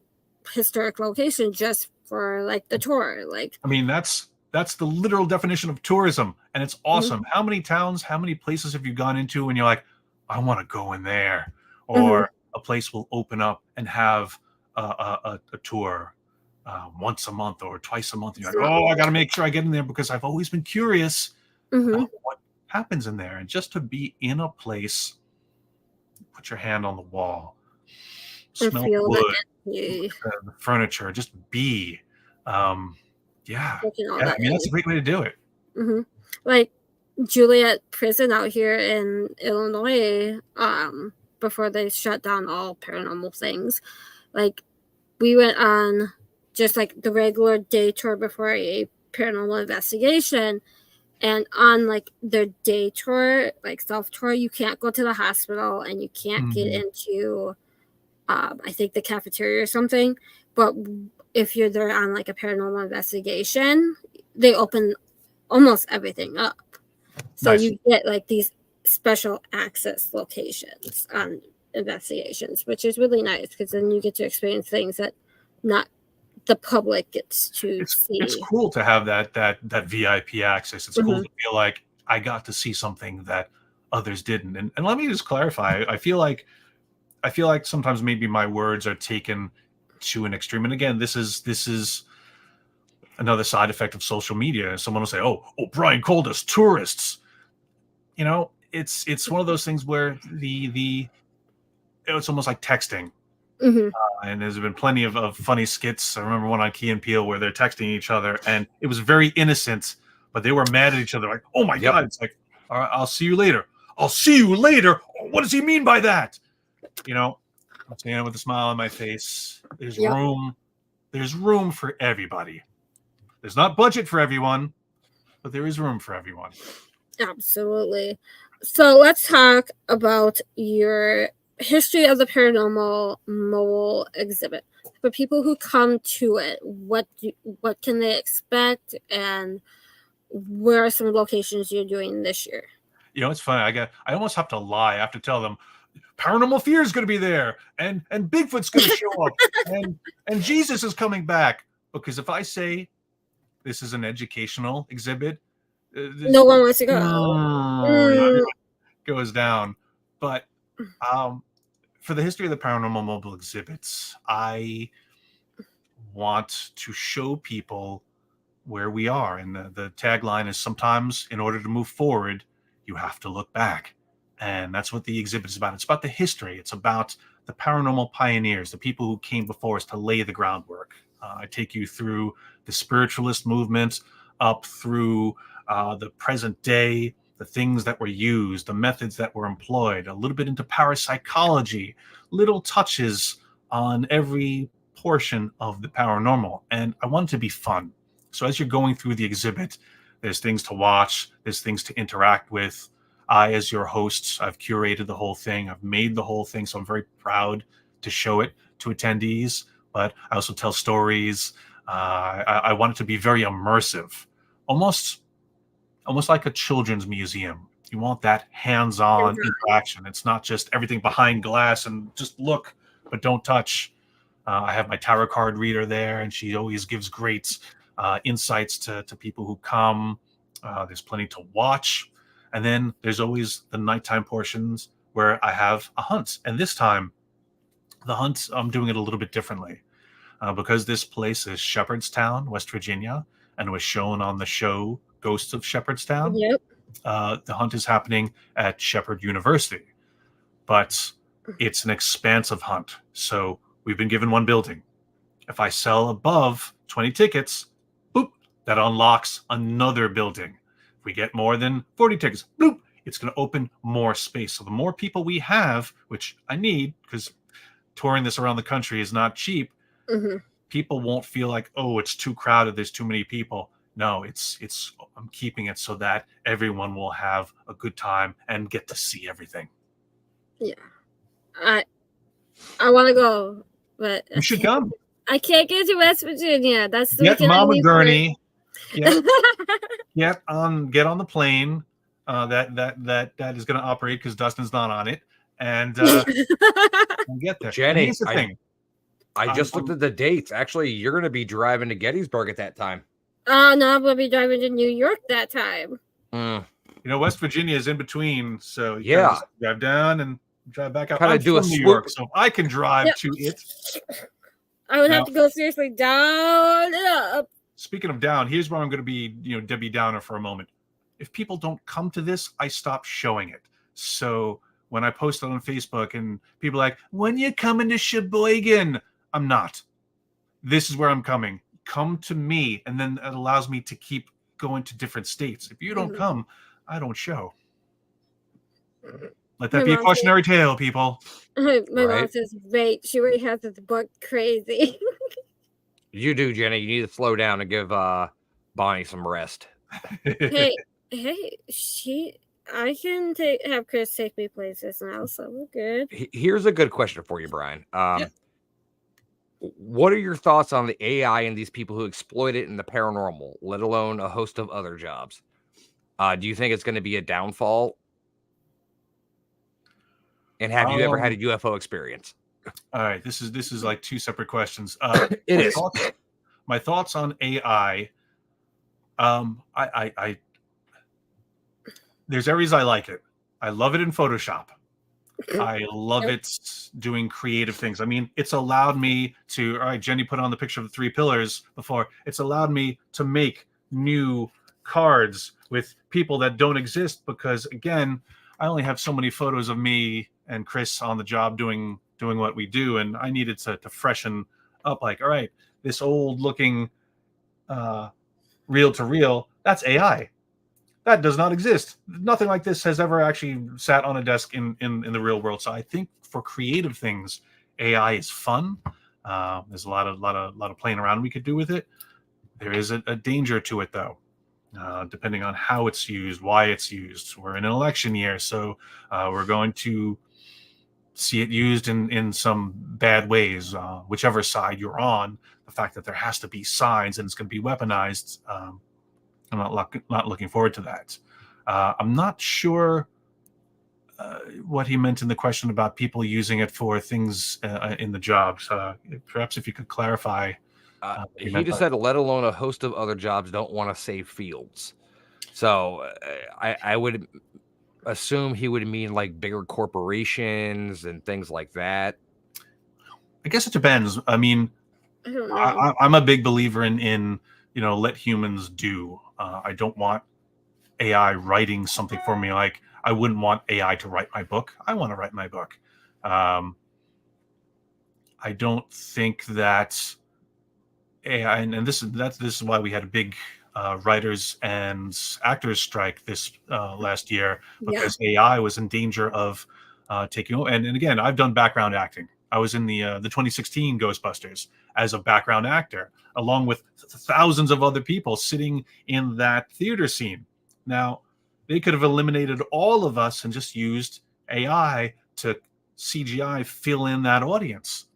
S1: historic location just for like the tour. Like,
S3: I mean, that's the literal definition of tourism, and it's awesome. How many towns, how many places have you gone into and you're like, I want to go in there? Or a place will open up and have a tour once a month or twice a month. And you're like, oh, I got to make sure I get in there because I've always been curious about what happens in there. And just to be in a place, put your hand on the wall, smell wood, the furniture, just be. Yeah, I mean, that's a great way to do it.
S1: Like Juliet Prison out here in Illinois, before they shut down all paranormal things, like we went on just like the regular day tour before a paranormal investigation, and on like their day tour, like self tour, you can't go to the hospital and you can't get into I think the cafeteria or something. But if you're there on like a paranormal investigation, they open almost everything up. So you get like these special access locations on investigations, which is really nice because then you get to experience things that not the public gets to see.
S3: It's cool to have that VIP access. It's cool to feel like I got to see something that others didn't. And let me just clarify. I feel like sometimes maybe my words are taken to an extreme. And again, this is another side effect of social media. Someone will say, "Oh, Brian called us tourists." You know, it's one of those things where it's almost like texting. And there's been plenty of funny skits. I remember one on Key and Peele where they're texting each other, and it was very innocent, but they were mad at each other. Like, "Oh my God!" It's like, "All right, I'll see you later. I'll see you later." What does he mean by that? You know, I'm saying it with a smile on my face. There's room. There's room for everybody. There's not budget for everyone, but there is room for everyone.
S1: Absolutely. So let's talk about your history of the paranormal mobile exhibit. For people who come to it, what can they expect, and where are some locations you're doing this year?
S3: You know, it's funny. I almost have to lie. I have to tell them Paranormal Fear is going to be there, and Bigfoot's going to show up, and Jesus is coming back. Because if I say this is an educational exhibit,
S1: no one wants to go.
S3: Goes down. But for the history of the paranormal mobile exhibits, I want to show people where we are. And the tagline is, sometimes in order to move forward, you have to look back. And that's what the exhibit is about. It's about the history. It's about the paranormal pioneers, the people who came before us to lay the groundwork. I take you through the spiritualist movement up through the present day, the things that were used, the methods that were employed, a little bit into parapsychology, little touches on every portion of the paranormal. And I want it to be fun. So as you're going through the exhibit, there's things to watch, there's things to interact with. I, as your host, I've curated the whole thing. I've made the whole thing. So I'm very proud to show it to attendees. But I also tell stories. I want it to be very immersive, almost like a children's museum. You want that hands-on interaction. It's not just everything behind glass and just look, but don't touch. I have my tarot card reader there, and she always gives great insights to people who come. There's plenty to watch. And then there's always the nighttime portions where I have a hunt. And this time, the hunt, I'm doing it a little bit differently. Because this place is Shepherdstown, West Virginia, and was shown on the show Ghosts of Shepherdstown. The hunt is happening at Shepherd University. But it's an expansive hunt. So we've been given one building. If I sell above 20 tickets, boop, that unlocks another building. If we get more than 40 tickets, boop, it's going to open more space. So the more people we have, which I need, because touring this around the country is not cheap, people won't feel like, oh, it's too crowded, there's too many people. No, I'm keeping it so that everyone will have a good time and get to see everything.
S1: Yeah. I want to go, but
S3: you should come.
S1: I can't get to West Virginia. That's the
S3: get Mama Gurney. Get get on the plane that is going to operate because Dustin's not on it, and get there.
S2: Jenny, I just looked at the dates. Actually, you're going to be driving to Gettysburg at that time.
S1: Oh, no, I'm going to be driving to New York that time.
S3: You know, West Virginia is in between, so you just drive down and drive back out.
S2: Kind of do a
S3: New York, so I can drive to it.
S1: I would have to go seriously down and up.
S3: Speaking of down, here's where I'm going to be, Debbie Downer for a moment. If people don't come to this, I stop showing it. So when I post it on Facebook and people are like, when you coming to Sheboygan? I'm not. This is where I'm coming. Come to me. And then it allows me to keep going to different states. If you don't come, I don't show. Let that be a cautionary tale, people.
S1: My mom says, wait, she already has this book crazy.
S2: You do, Jenny. You need to slow down and give Bonnie some rest.
S1: Hey, I can have Chris take me places now, so we're good.
S2: Here's a good question for you, Brian. What are your thoughts on the AI and these people who exploit it in the paranormal, let alone a host of other jobs? Do you think it's going to be a downfall? And have you ever had a UFO experience?
S3: All right, this is like two separate questions.
S2: It is.
S3: My thoughts on AI. I there's areas I like it. I love it in Photoshop. I love it doing creative things. I mean, it's allowed me to. All right, Jenny put on the picture of the 3 pillars before. It's allowed me to make new cards with people that don't exist because, again, I only have so many photos of me and Chris on the job doing what we do, and I needed to freshen up. Like, all right, this old looking reel to reel, that's AI. That does not exist. Nothing like this has ever actually sat on a desk in the real world. So I think for creative things, AI is fun. There's a lot of playing around we could do with it. There is a danger to it though, depending on how it's used, why it's used. We're in an election year, so we're going to see it used in some bad ways, whichever side you're on. The fact that there has to be signs and it's going to be weaponized, I'm not looking forward to that. I'm not sure what he meant in the question about people using it for things in the jobs. Perhaps if you could clarify.
S2: He just said, let alone a host of other jobs don't want to save fields. So I would assume he would mean like bigger corporations and things like that.
S3: I guess it depends. I mean, I'm a big believer in let humans do. I don't want AI writing something for me. Like I wouldn't want AI to write my book. I want to write my book. I don't think that AI, and this is why we had a big writers and actors strike this last year, because AI was in danger of taking over. And again, I've done background acting. I was in the 2016 Ghostbusters as a background actor, along with thousands of other people sitting in that theater scene. Now, they could have eliminated all of us and just used AI to CGI fill in that audience.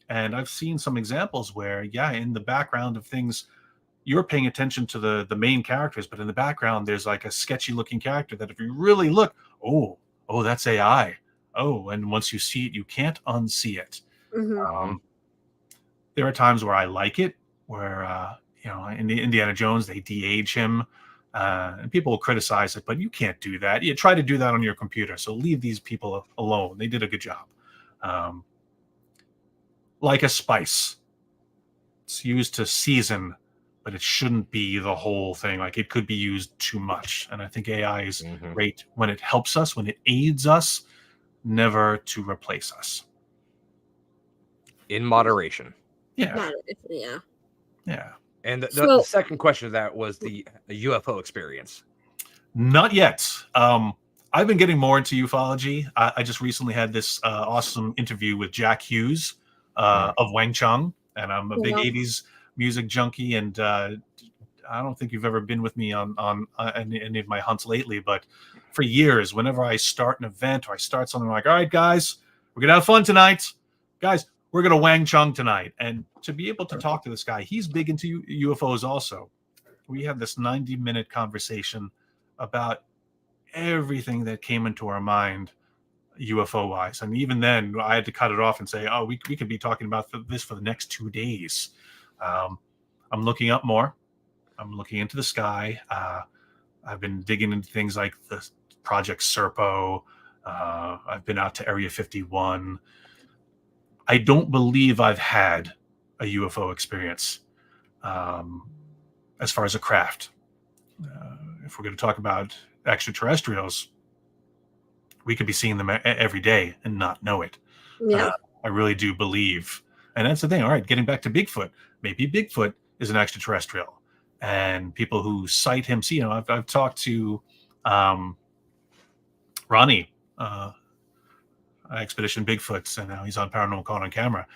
S3: And I've seen some examples where, in the background of things, you're paying attention to the main characters, but in the background, there's like a sketchy looking character that if you really look, oh, that's AI. Oh, and once you see it, you can't unsee it.
S1: Mm-hmm.
S3: There are times where I like it, where, in the Indiana Jones, they de-age him, and people will criticize it, but you can't do that. You try to do that on your computer, so leave these people alone. They did a good job. Like a spice. It's used to season, but it shouldn't be the whole thing. Like it could be used too much. And I think AI is great when it helps us, when it aids us, never to replace us.
S2: In moderation.
S3: Yeah.
S2: And the second question of that was the UFO experience.
S3: Not yet. I've been getting more into ufology. I just recently had this awesome interview with Jack Hughes of Wang Chung, and I'm a big 80s music junkie, and I don't think you've ever been with me on any of my hunts lately, but for years, whenever I start an event or I start something, I'm like, all right, guys, we're going to have fun tonight. Guys, we're going to Wang Chung tonight. And to be able to talk to this guy, he's big into UFOs also. We had this 90-minute conversation about everything that came into our mind UFO-wise. And even then, I had to cut it off and say, we could be talking about this for the next 2 days. I'm looking up more. I'm looking into the sky. I've been digging into things like the Project Serpo. I've been out to Area 51. I don't believe I've had a UFO experience as far as a craft. If we're going to talk about extraterrestrials, we could be seeing them every day and not know it.
S1: Yeah.
S3: I really do believe. And that's the thing. All right, getting back to Bigfoot. Maybe Bigfoot is an extraterrestrial. And people who cite him, see, I've talked to Ronnie, Expedition Bigfoots, and now he's on Paranormal Caught on Camera.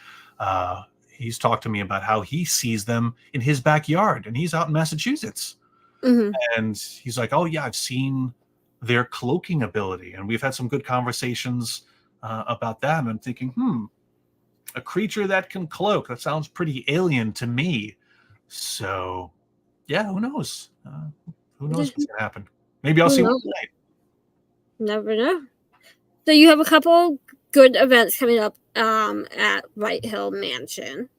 S3: He's talked to me about how he sees them in his backyard, and he's out in Massachusetts.
S1: Mm-hmm.
S3: And he's like, oh, yeah, I've seen their cloaking ability. And we've had some good conversations about that. And I'm thinking, a creature that can cloak, that sounds pretty alien to me. So, yeah, who knows? Who knows what's going to happen? Maybe I'll see one tonight.
S1: Never know. So you have a couple good events coming up at White Hill Mansion.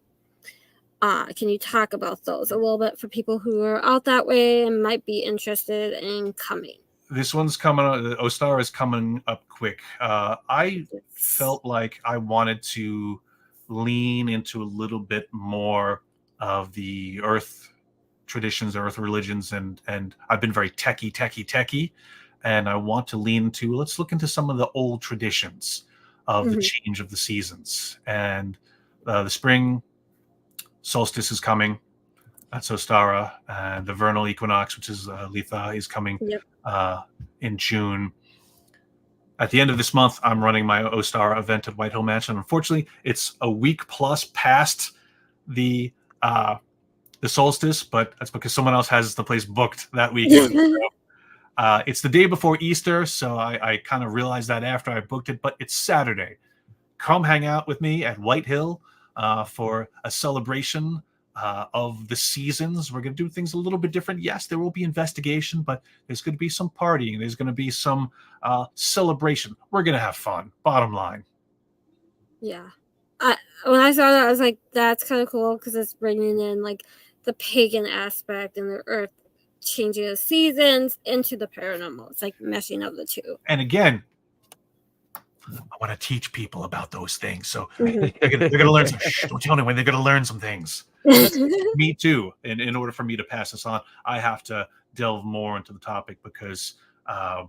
S1: Can you talk about those a little bit for people who are out that way and might be interested in coming?
S3: This one's coming up. The Ostar is coming up quick. I felt like I wanted to lean into a little bit more of the Earth traditions, Earth religions, and I've been very techie, and I want to lean to, let's look into some of the old traditions of the change of the seasons. And the spring solstice is coming. That's Ostara. And the vernal equinox, which is Litha, is coming in June. At the end of this month, I'm running my Ostara event at White Hill Mansion. Unfortunately, it's a week plus past the solstice, but that's because someone else has the place booked that weekend. It's the day before Easter, so I kind of realized that after I booked it, but it's Saturday. Come hang out with me at White Hill for a celebration of the seasons. We're going to do things a little bit different. Yes, there will be investigation, but there's going to be some partying. There's going to be some celebration. We're going to have fun, bottom line.
S1: Yeah. When I saw that, I was like, that's kind of cool because it's bringing in like the pagan aspect and the earth changing the seasons into the paranormal. It's like meshing of the two.
S3: And again, I want to teach people about those things. So they're going to learn some. Don't tell anyone. They're going to learn some things. Me too. And in order for me to pass this on, I have to delve more into the topic because a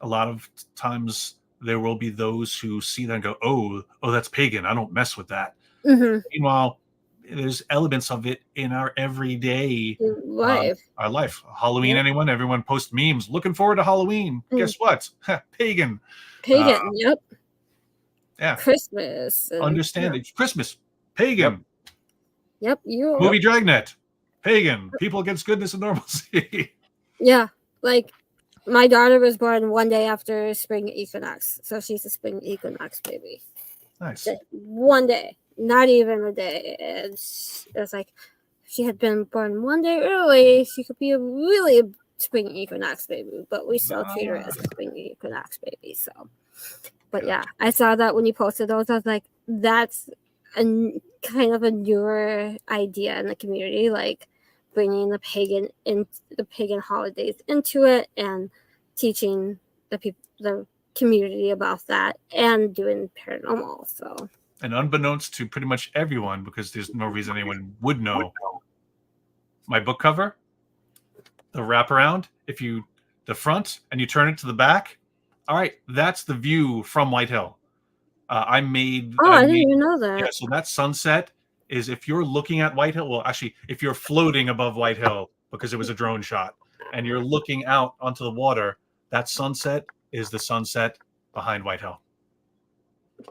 S3: lot of times there will be those who see that and go, oh, that's pagan. I don't mess with that. Meanwhile, there's elements of it in our everyday life. Our life. Halloween, everyone posts memes. Looking forward to Halloween. Guess what? Pagan.
S1: Pagan, yep.
S3: Yeah.
S1: Christmas.
S3: Understand it. Christmas. Pagan.
S1: Yep.
S3: Movie Dragnet. Pagan. People against goodness and normalcy.
S1: Yeah. Like my daughter was born one day after spring equinox. So she's a spring equinox baby.
S3: Nice.
S1: One day. Not even a day. And it's like if she had been born one day early, she could be a really spring equinox baby, but we still treat her as a spring equinox baby. So, but yeah, I saw that when you posted those. I was like, that's a kind of a newer idea in the community, like bringing the pagan holidays into it and teaching the community about that and doing paranormal. So.
S3: And unbeknownst to pretty much everyone, because there's no reason anyone would know, my book cover, the wraparound, the front and you turn it to the back, all right, that's the view from White Hill. I didn't even know that. Yeah, so that sunset is if you're looking at White Hill, well, actually, if you're floating above White Hill, because it was a drone shot, and you're looking out onto the water, that sunset is the sunset behind White Hill.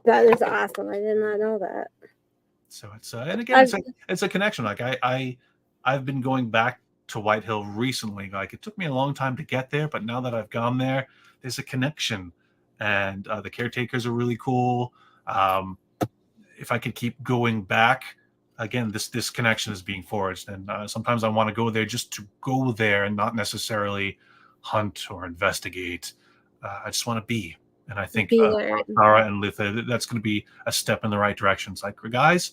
S1: That is awesome. I did not know that.
S3: So it's and again, it's a connection. Like I've been going back to White Hill recently. Like it took me a long time to get there, but now that I've gone there, there's a connection, and the caretakers are really cool. If I could keep going back, again, this connection is being forged, and sometimes I want to go there just to go there and not necessarily hunt or investigate. I just want to be. And I think Tara and Litha, that's going to be a step in the right direction. It's like, guys,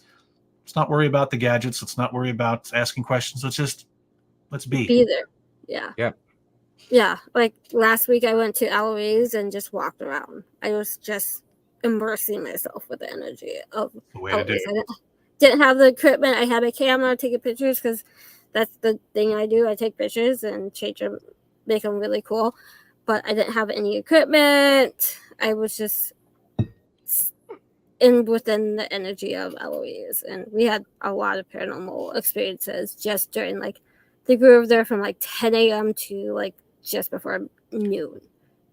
S3: let's not worry about the gadgets. Let's not worry about asking questions. Let's be.
S1: Be there. Yeah.
S2: Yeah.
S1: Yeah. Like last week I went to Eloise and just walked around. I was just immersing myself with the energy of
S3: the way to do it.
S1: didn't have the equipment. I had a camera taking pictures because that's the thing I do. I take pictures and change them, make them really cool. But I didn't have any equipment. I was just within the energy of Eloise, and we had a lot of paranormal experiences just during like the groove there from like 10 a.m. to like just before noon,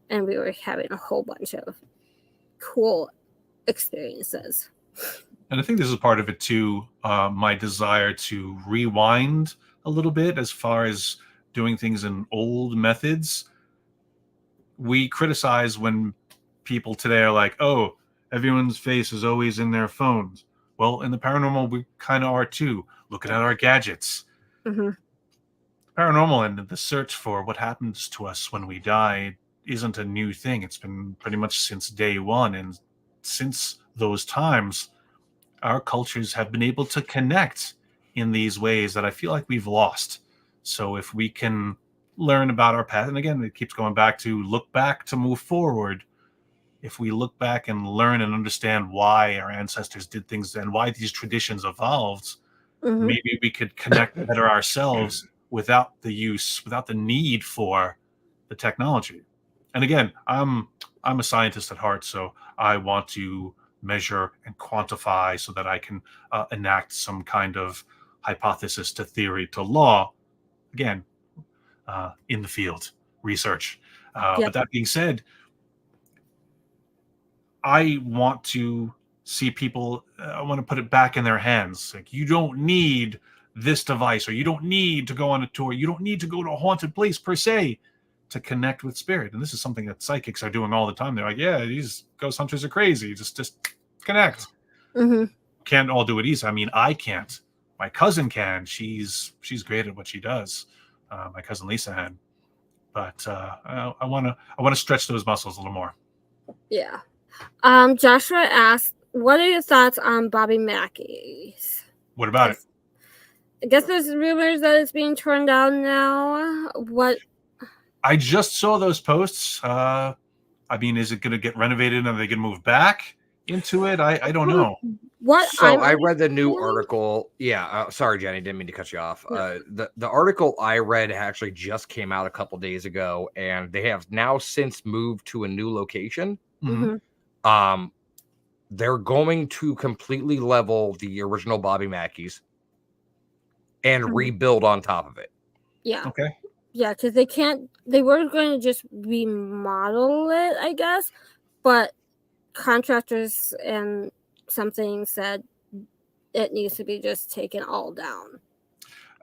S1: and we were having a whole bunch of cool experiences.
S3: And I think this is part of it too, my desire to rewind a little bit as far as doing things in old methods. We criticize when people today are like, oh, everyone's face is always in their phones. Well, in the paranormal, we kind of are too, looking at our gadgets.
S1: Mm-hmm.
S3: Paranormal and the search for what happens to us when we die isn't a new thing. It's been pretty much since day one. And since those times, our cultures have been able to connect in these ways that I feel like we've lost. So if we can learn about our past, and again, it keeps going back to look back to move forward. If we look back and learn and understand why our ancestors did things and why these traditions evolved, maybe we could connect better ourselves without the need for the technology. And again, I'm a scientist at heart, so I want to measure and quantify so that I can enact some kind of hypothesis to theory to law. Again, in the field, research. But that being said, I want to see people, I want to put it back in their hands. Like, you don't need this device, or you don't need to go on a tour. You don't need to go to a haunted place per se to connect with spirit. And this is something that psychics are doing all the time. They're like, yeah, these ghost hunters are crazy. Just connect. Can't all do it easy. I mean, I can't. My cousin can. She's great at what she does. My cousin Lisa had. But I want to stretch those muscles a little more.
S1: Yeah. Joshua asked, what are your thoughts on Bobby Mackey's?
S3: What about it?
S1: I guess there's rumors that it's being torn down now. What?
S3: I just saw those posts. I mean, is it going to get renovated and are they going to move back into it? I don't know.
S1: What?
S2: So I read the new article. Yeah. Sorry, Jenny. Didn't mean to cut you off. No. The article I read actually just came out a couple days ago, and they have now since moved to a new location. They're going to completely level the original Bobby Mackey's and rebuild on top of it.
S1: Yeah.
S3: Okay.
S1: Yeah, because they were going to just remodel it, I guess, but contractors and something said it needs to be just taken all down.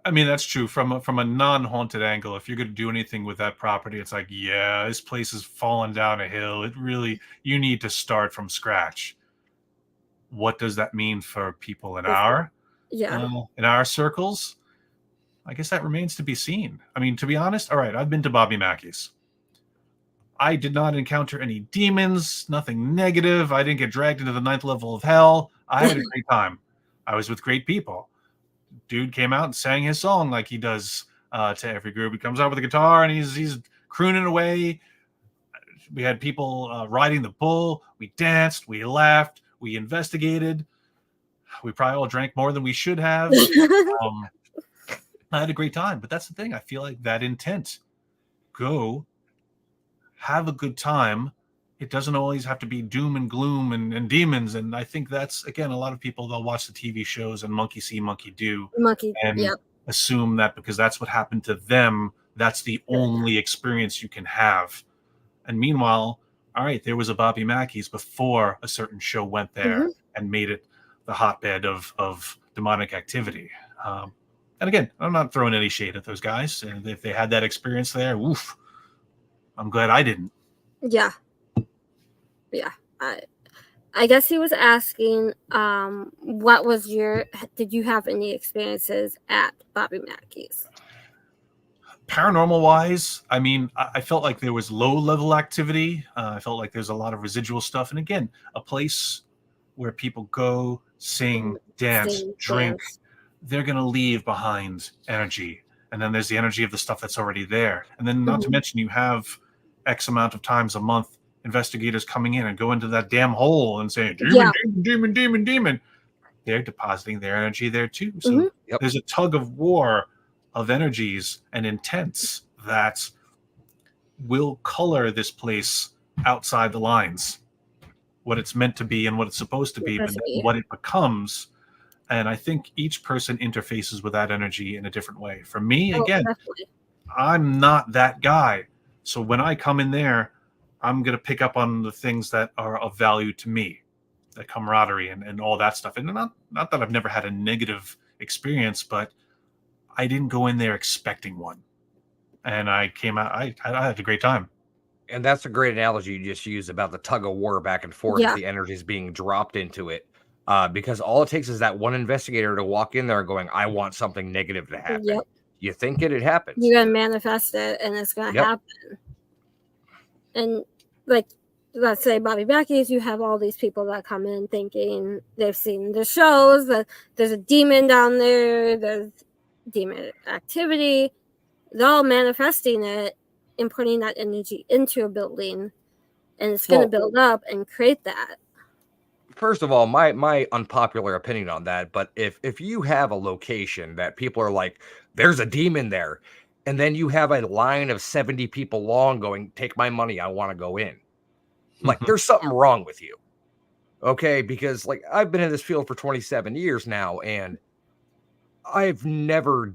S3: I mean, that's true. From a non-haunted angle, if you're going to do anything with that property, it's like, yeah, this place is falling down a hill. It really, you need to start from scratch. What does that mean for people in our circles? I guess that remains to be seen. I mean, to be honest, all right, I've been to Bobby Mackey's. I did not encounter any demons, nothing negative. I didn't get dragged into the 9th level of hell. I had a great time. I was with great people. Dude came out and sang his song like he does to every group. He comes out with a guitar and he's crooning away. We had people riding the bull. We danced. We laughed. We investigated. We probably all drank more than we should have. I had a great time. But that's the thing. I feel like that intent. Go. Have a good time. It doesn't always have to be doom and gloom and demons. And I think that's, again, a lot of people, they'll watch the TV shows and monkey see, monkey do. And assume that because that's what happened to them, that's the only experience you can have. And meanwhile, all right, there was a Bobby Mackey's before a certain show went there and made it the hotbed of demonic activity. And again, I'm not throwing any shade at those guys. And if they had that experience there, oof, I'm glad I didn't.
S1: Yeah. Yeah. I guess he was asking, did you have any experiences at Bobby Mackey's?
S3: Paranormal wise, I mean, I felt like there was low level activity. I felt like there's a lot of residual stuff. And again, a place where people go, sing, dance, drink, they're going to leave behind energy. And then there's the energy of the stuff that's already there. And then not to mention you have X amount of times a month investigators coming in and go into that damn hole and saying, demon, demon, demon, demon. they're depositing their energy there too. So there's a tug of war of energies and intents that will color this place outside the lines, what it's meant to be and what it's supposed to be, but what it becomes. And I think each person interfaces with that energy in a different way. For me, again, I'm not that guy. So when I come in there, I'm going to pick up on the things that are of value to me, the camaraderie and all that stuff. And not that I've never had a negative experience, but I didn't go in there expecting one. And I came out, I had a great time.
S2: And that's a great analogy you just used about the tug of war back and forth, the energy is being dropped into it. Because all it takes is that one investigator to walk in there going, I want something negative to happen. You think it happens.
S1: You're going to manifest it, and it's going to happen. And, like, let's say Bobby Becky's, you have all these people that come in thinking they've seen the shows, that there's a demon down there, there's demon activity. They're all manifesting it and putting that energy into a building, and it's going to build up and create that.
S2: First of all, my unpopular opinion on that, but if you have a location that people are like, there's a demon there, and then you have a line of 70 people long going, take my money, I want to go in. Like, there's something wrong with you. Okay, because like I've been in this field for 27 years now, and I've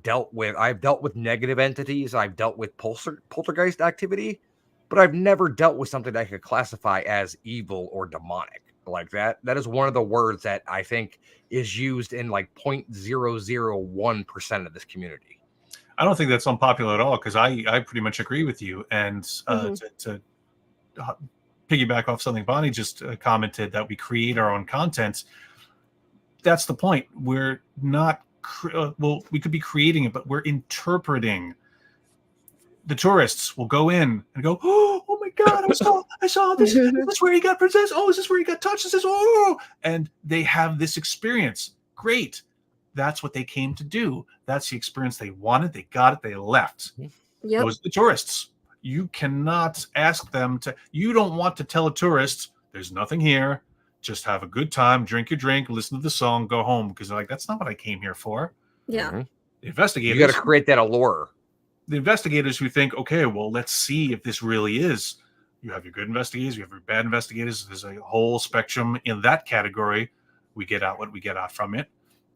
S2: dealt with negative entities, I've dealt with poltergeist activity, but I've never dealt with something that I could classify as evil or demonic. Like that is one of the words that I think is used in like 0.001% of this community.
S3: I don't think that's unpopular at all, because I pretty much agree with you. And to piggyback off something Bonnie just commented, that we create our own content. That's the point. We're not we could be creating it, but we're interpreting. The tourists will go in and go, oh my God, I saw this. Is this where he got possessed? Oh, is this where he got touched? Is this, and they have this experience. Great. That's what they came to do. That's the experience they wanted. They got it. They left. Those are the tourists. You cannot ask them to, you don't want to tell a tourist, there's nothing here. Just have a good time, drink your drink, listen to the song, go home. Because they're like, that's not what I came here for.
S1: The
S3: investigators.
S2: You got to create that allure.
S3: The investigators who think, okay, well, let's see if this really is. You have your good investigators, you have your bad investigators. There's a whole spectrum in that category. We get out what we get out from it.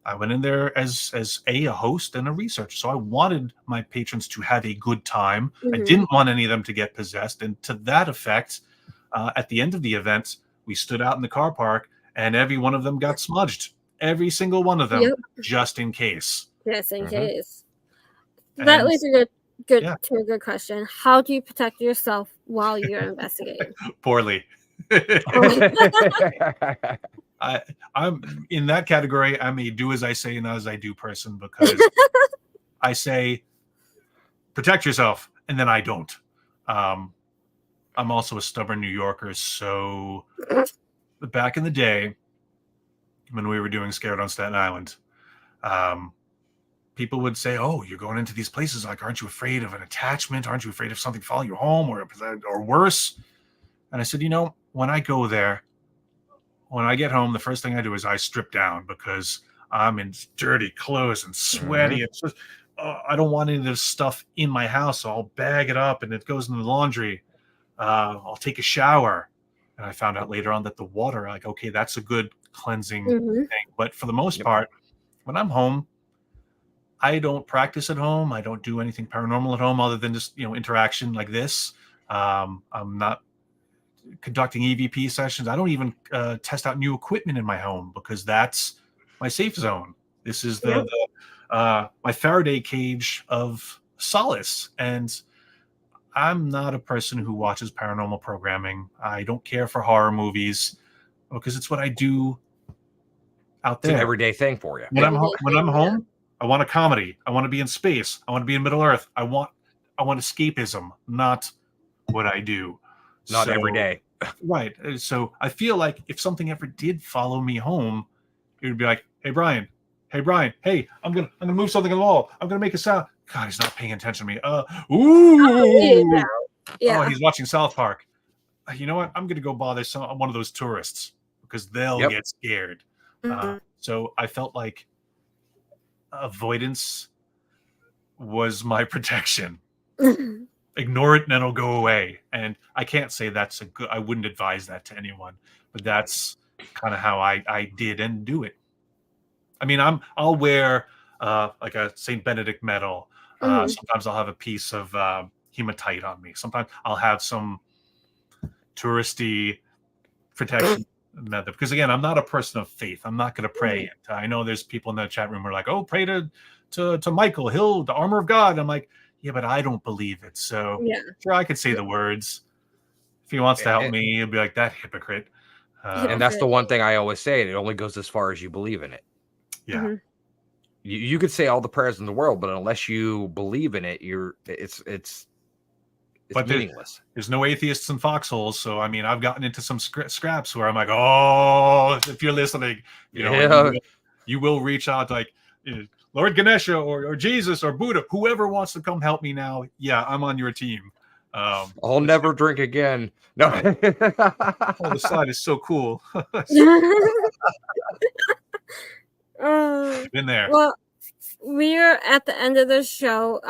S3: I went in there as a host and a researcher. So I wanted my patrons to have a good time. I didn't want any of them to get possessed. And to that effect, at the end of the event, we stood out in the car park and every one of them got smudged. Every single one of them, just in case.
S1: Yes, in case. That leads to a good question. How do you protect yourself while you're investigating?
S3: Poorly. I'm in that category. I'm a do as I say, not as I do person, because I say protect yourself, and then I don't. I'm also a stubborn New Yorker, so back in the day when we were doing Scared on Staten Island, people would say, oh, you're going into these places, like, aren't you afraid of an attachment? Aren't you afraid of something following you home or worse? And I said, when I go there, when I get home, the first thing I do is I strip down, because I'm in dirty clothes and sweaty. It's just, I don't want any of this stuff in my house, so I'll bag it up and it goes in the laundry. I'll take a shower. And I found out later on that the water, like, okay, that's a good cleansing thing. But for the most part, when I'm home, I don't practice at home. I don't do anything paranormal at home other than just, interaction like this. I'm not conducting EVP sessions. I don't even test out new equipment in my home, because that's my safe zone. This is my Faraday cage of solace. And I'm not a person who watches paranormal programming. I don't care for horror movies, because it's what I do out there.
S2: It's an everyday thing for you.
S3: When I'm home, I want a comedy. I want to be in space. I want to be in Middle Earth. I want escapism, not what I do.
S2: Not every day.
S3: Right. So I feel like if something ever did follow me home, it would be like, hey, Brian, hey, I'm gonna move something on the wall. I'm gonna make a sound. God, he's not paying attention to me. Ooh. Oh, he's watching South Park. You know what? I'm gonna go bother one of those tourists, because they'll get scared. So I felt like avoidance was my protection. Ignore it and it'll go away. And I can't say that's a good, I wouldn't advise that to anyone, but that's kind of how I did and do it. I mean, I'll wear like a St. Benedict medal. Sometimes I'll have a piece of hematite on me. Sometimes I'll have some touristy protection method. Because again, I'm not a person of faith. I'm not going to pray. I know there's people in the chat room who are like, "Oh, pray to Michael, he'll the armor of God." I'm like, yeah, but I don't believe it. So sure, I could say the words. If he wants to help me, he'll be like, that hypocrite.
S2: And that's the one thing I always say. It only goes as far as you believe in it.
S3: Yeah.
S2: You could say all the prayers in the world, but unless you believe in it, it's meaningless.
S3: There's no atheists in foxholes. So, I mean, I've gotten into some scraps where I'm like, oh, if you're listening, you will reach out like, Lord Ganesha or Jesus or Buddha, whoever wants to come help me now. Yeah, I'm on your team.
S2: I'll never drink again. No.
S3: The slide is so cool. Been there.
S1: Well, we're at the end of the show.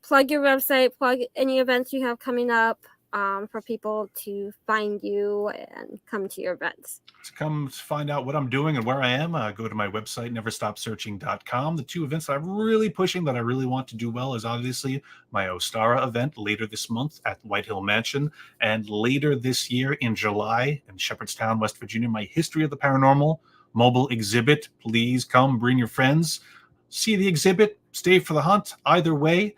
S1: Plug your website, plug any events you have coming up for people to find you and come to your events.
S3: To come find out what I'm doing and where I am, go to my website, neverstopsearching.com. The two events that I'm really pushing that I really want to do well is obviously my Ostara event later this month at White Hill Mansion, and later this year in July in Shepherdstown, West Virginia, my History of the Paranormal mobile exhibit. Please come, bring your friends, see the exhibit, stay for the hunt. Either way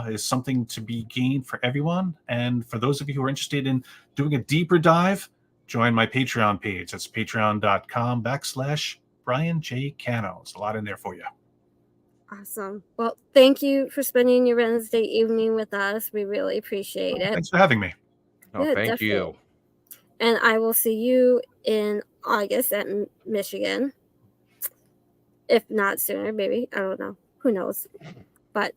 S3: is something to be gained for everyone. And for those of you who are interested in doing a deeper dive, join my Patreon page. That's patreon.com/Brian J. Cano. There's a lot in there for you.
S1: Awesome. Well, thank you for spending your Wednesday evening with us. We really appreciate it.
S3: Thanks for having me.
S2: Oh, thank you.
S1: And I will see you in August at Michigan. If not sooner, maybe. I don't know. Who knows? But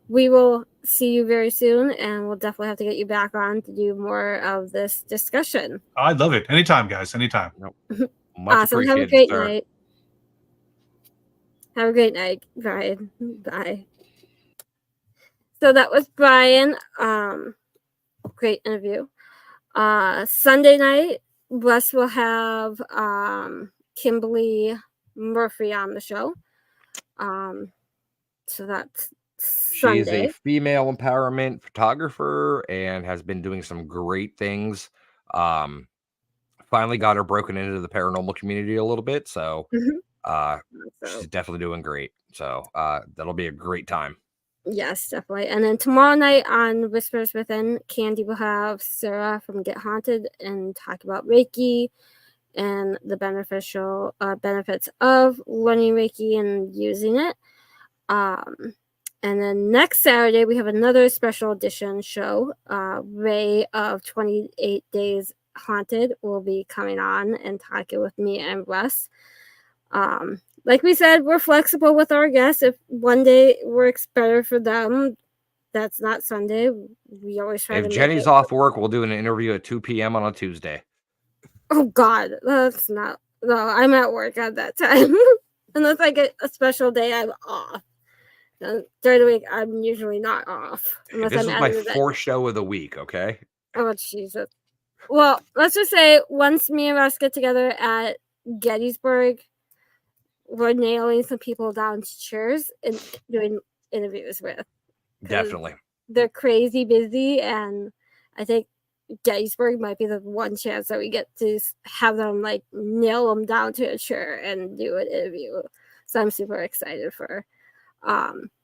S1: we will see you very soon, and we'll definitely have to get you back on to do more of this discussion.
S3: I'd love it. Anytime, guys. Anytime.
S1: Awesome. Have a great night. Have a great night, Brian. Bye. So that was Brian. Great interview. Sunday night, Wes will have Kimberly Murphy on the show. So that's Sunday.
S2: She is a female empowerment photographer and has been doing some great things. Finally got her broken into the paranormal community a little bit. So she's definitely doing great. So that'll be a great time.
S1: Yes, definitely. And then tomorrow night on Whispers Within, Candy will have Sarah from Get Haunted and talk about Reiki and the beneficial benefits of learning Reiki and using it. And then next Saturday, we have another special edition show. Ray of 28 Days Haunted will be coming on and talking with me and Russ. Like we said, we're flexible with our guests. If one day works better for them, that's not Sunday. We always try to.
S2: If Jenny's off work, we'll do an interview at 2 p.m. on a Tuesday.
S1: Oh, God. That's not. No, I'm at work at that time. Unless I get a special day, I'm off. During the week, I'm usually not off.
S2: This is my fourth show of the week, okay?
S1: Oh, Jesus. Well, let's just say once me and Russ get together at Gettysburg, we're nailing some people down to chairs and doing interviews with.
S2: Definitely.
S1: They're crazy busy, and I think Gettysburg might be the one chance that we get to have them like nail them down to a chair and do an interview. So I'm super excited for.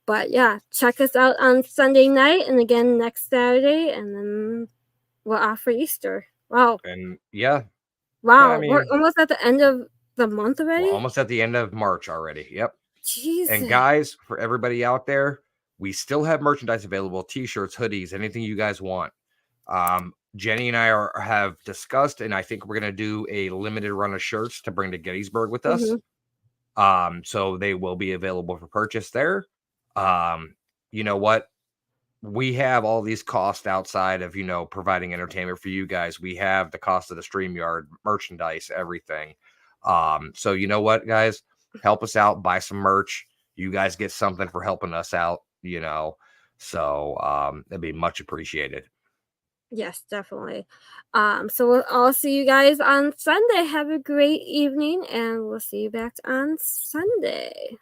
S1: But yeah, check us out on Sunday night and again next Saturday, and then we're off for Easter. Wow.
S2: And yeah.
S1: Wow. I mean, we're almost at the end of the month already.
S2: We're almost at the end of March already. Yep.
S1: Jesus.
S2: And guys, for everybody out there, we still have merchandise available: t-shirts, hoodies, anything you guys want. Jenny and I have discussed, and I think we're going to do a limited run of shirts to bring to Gettysburg with us. So they will be available for purchase there. You know what? We have all these costs outside of, providing entertainment for you guys. We have the cost of the StreamYard, merchandise, everything. So you know what, guys? help us out, buy some merch. You guys get something for helping us out, you know. So that'd be much appreciated.
S1: Yes, definitely. So we'll all see you guys on Sunday. Have a great evening, and we'll see you back on Sunday.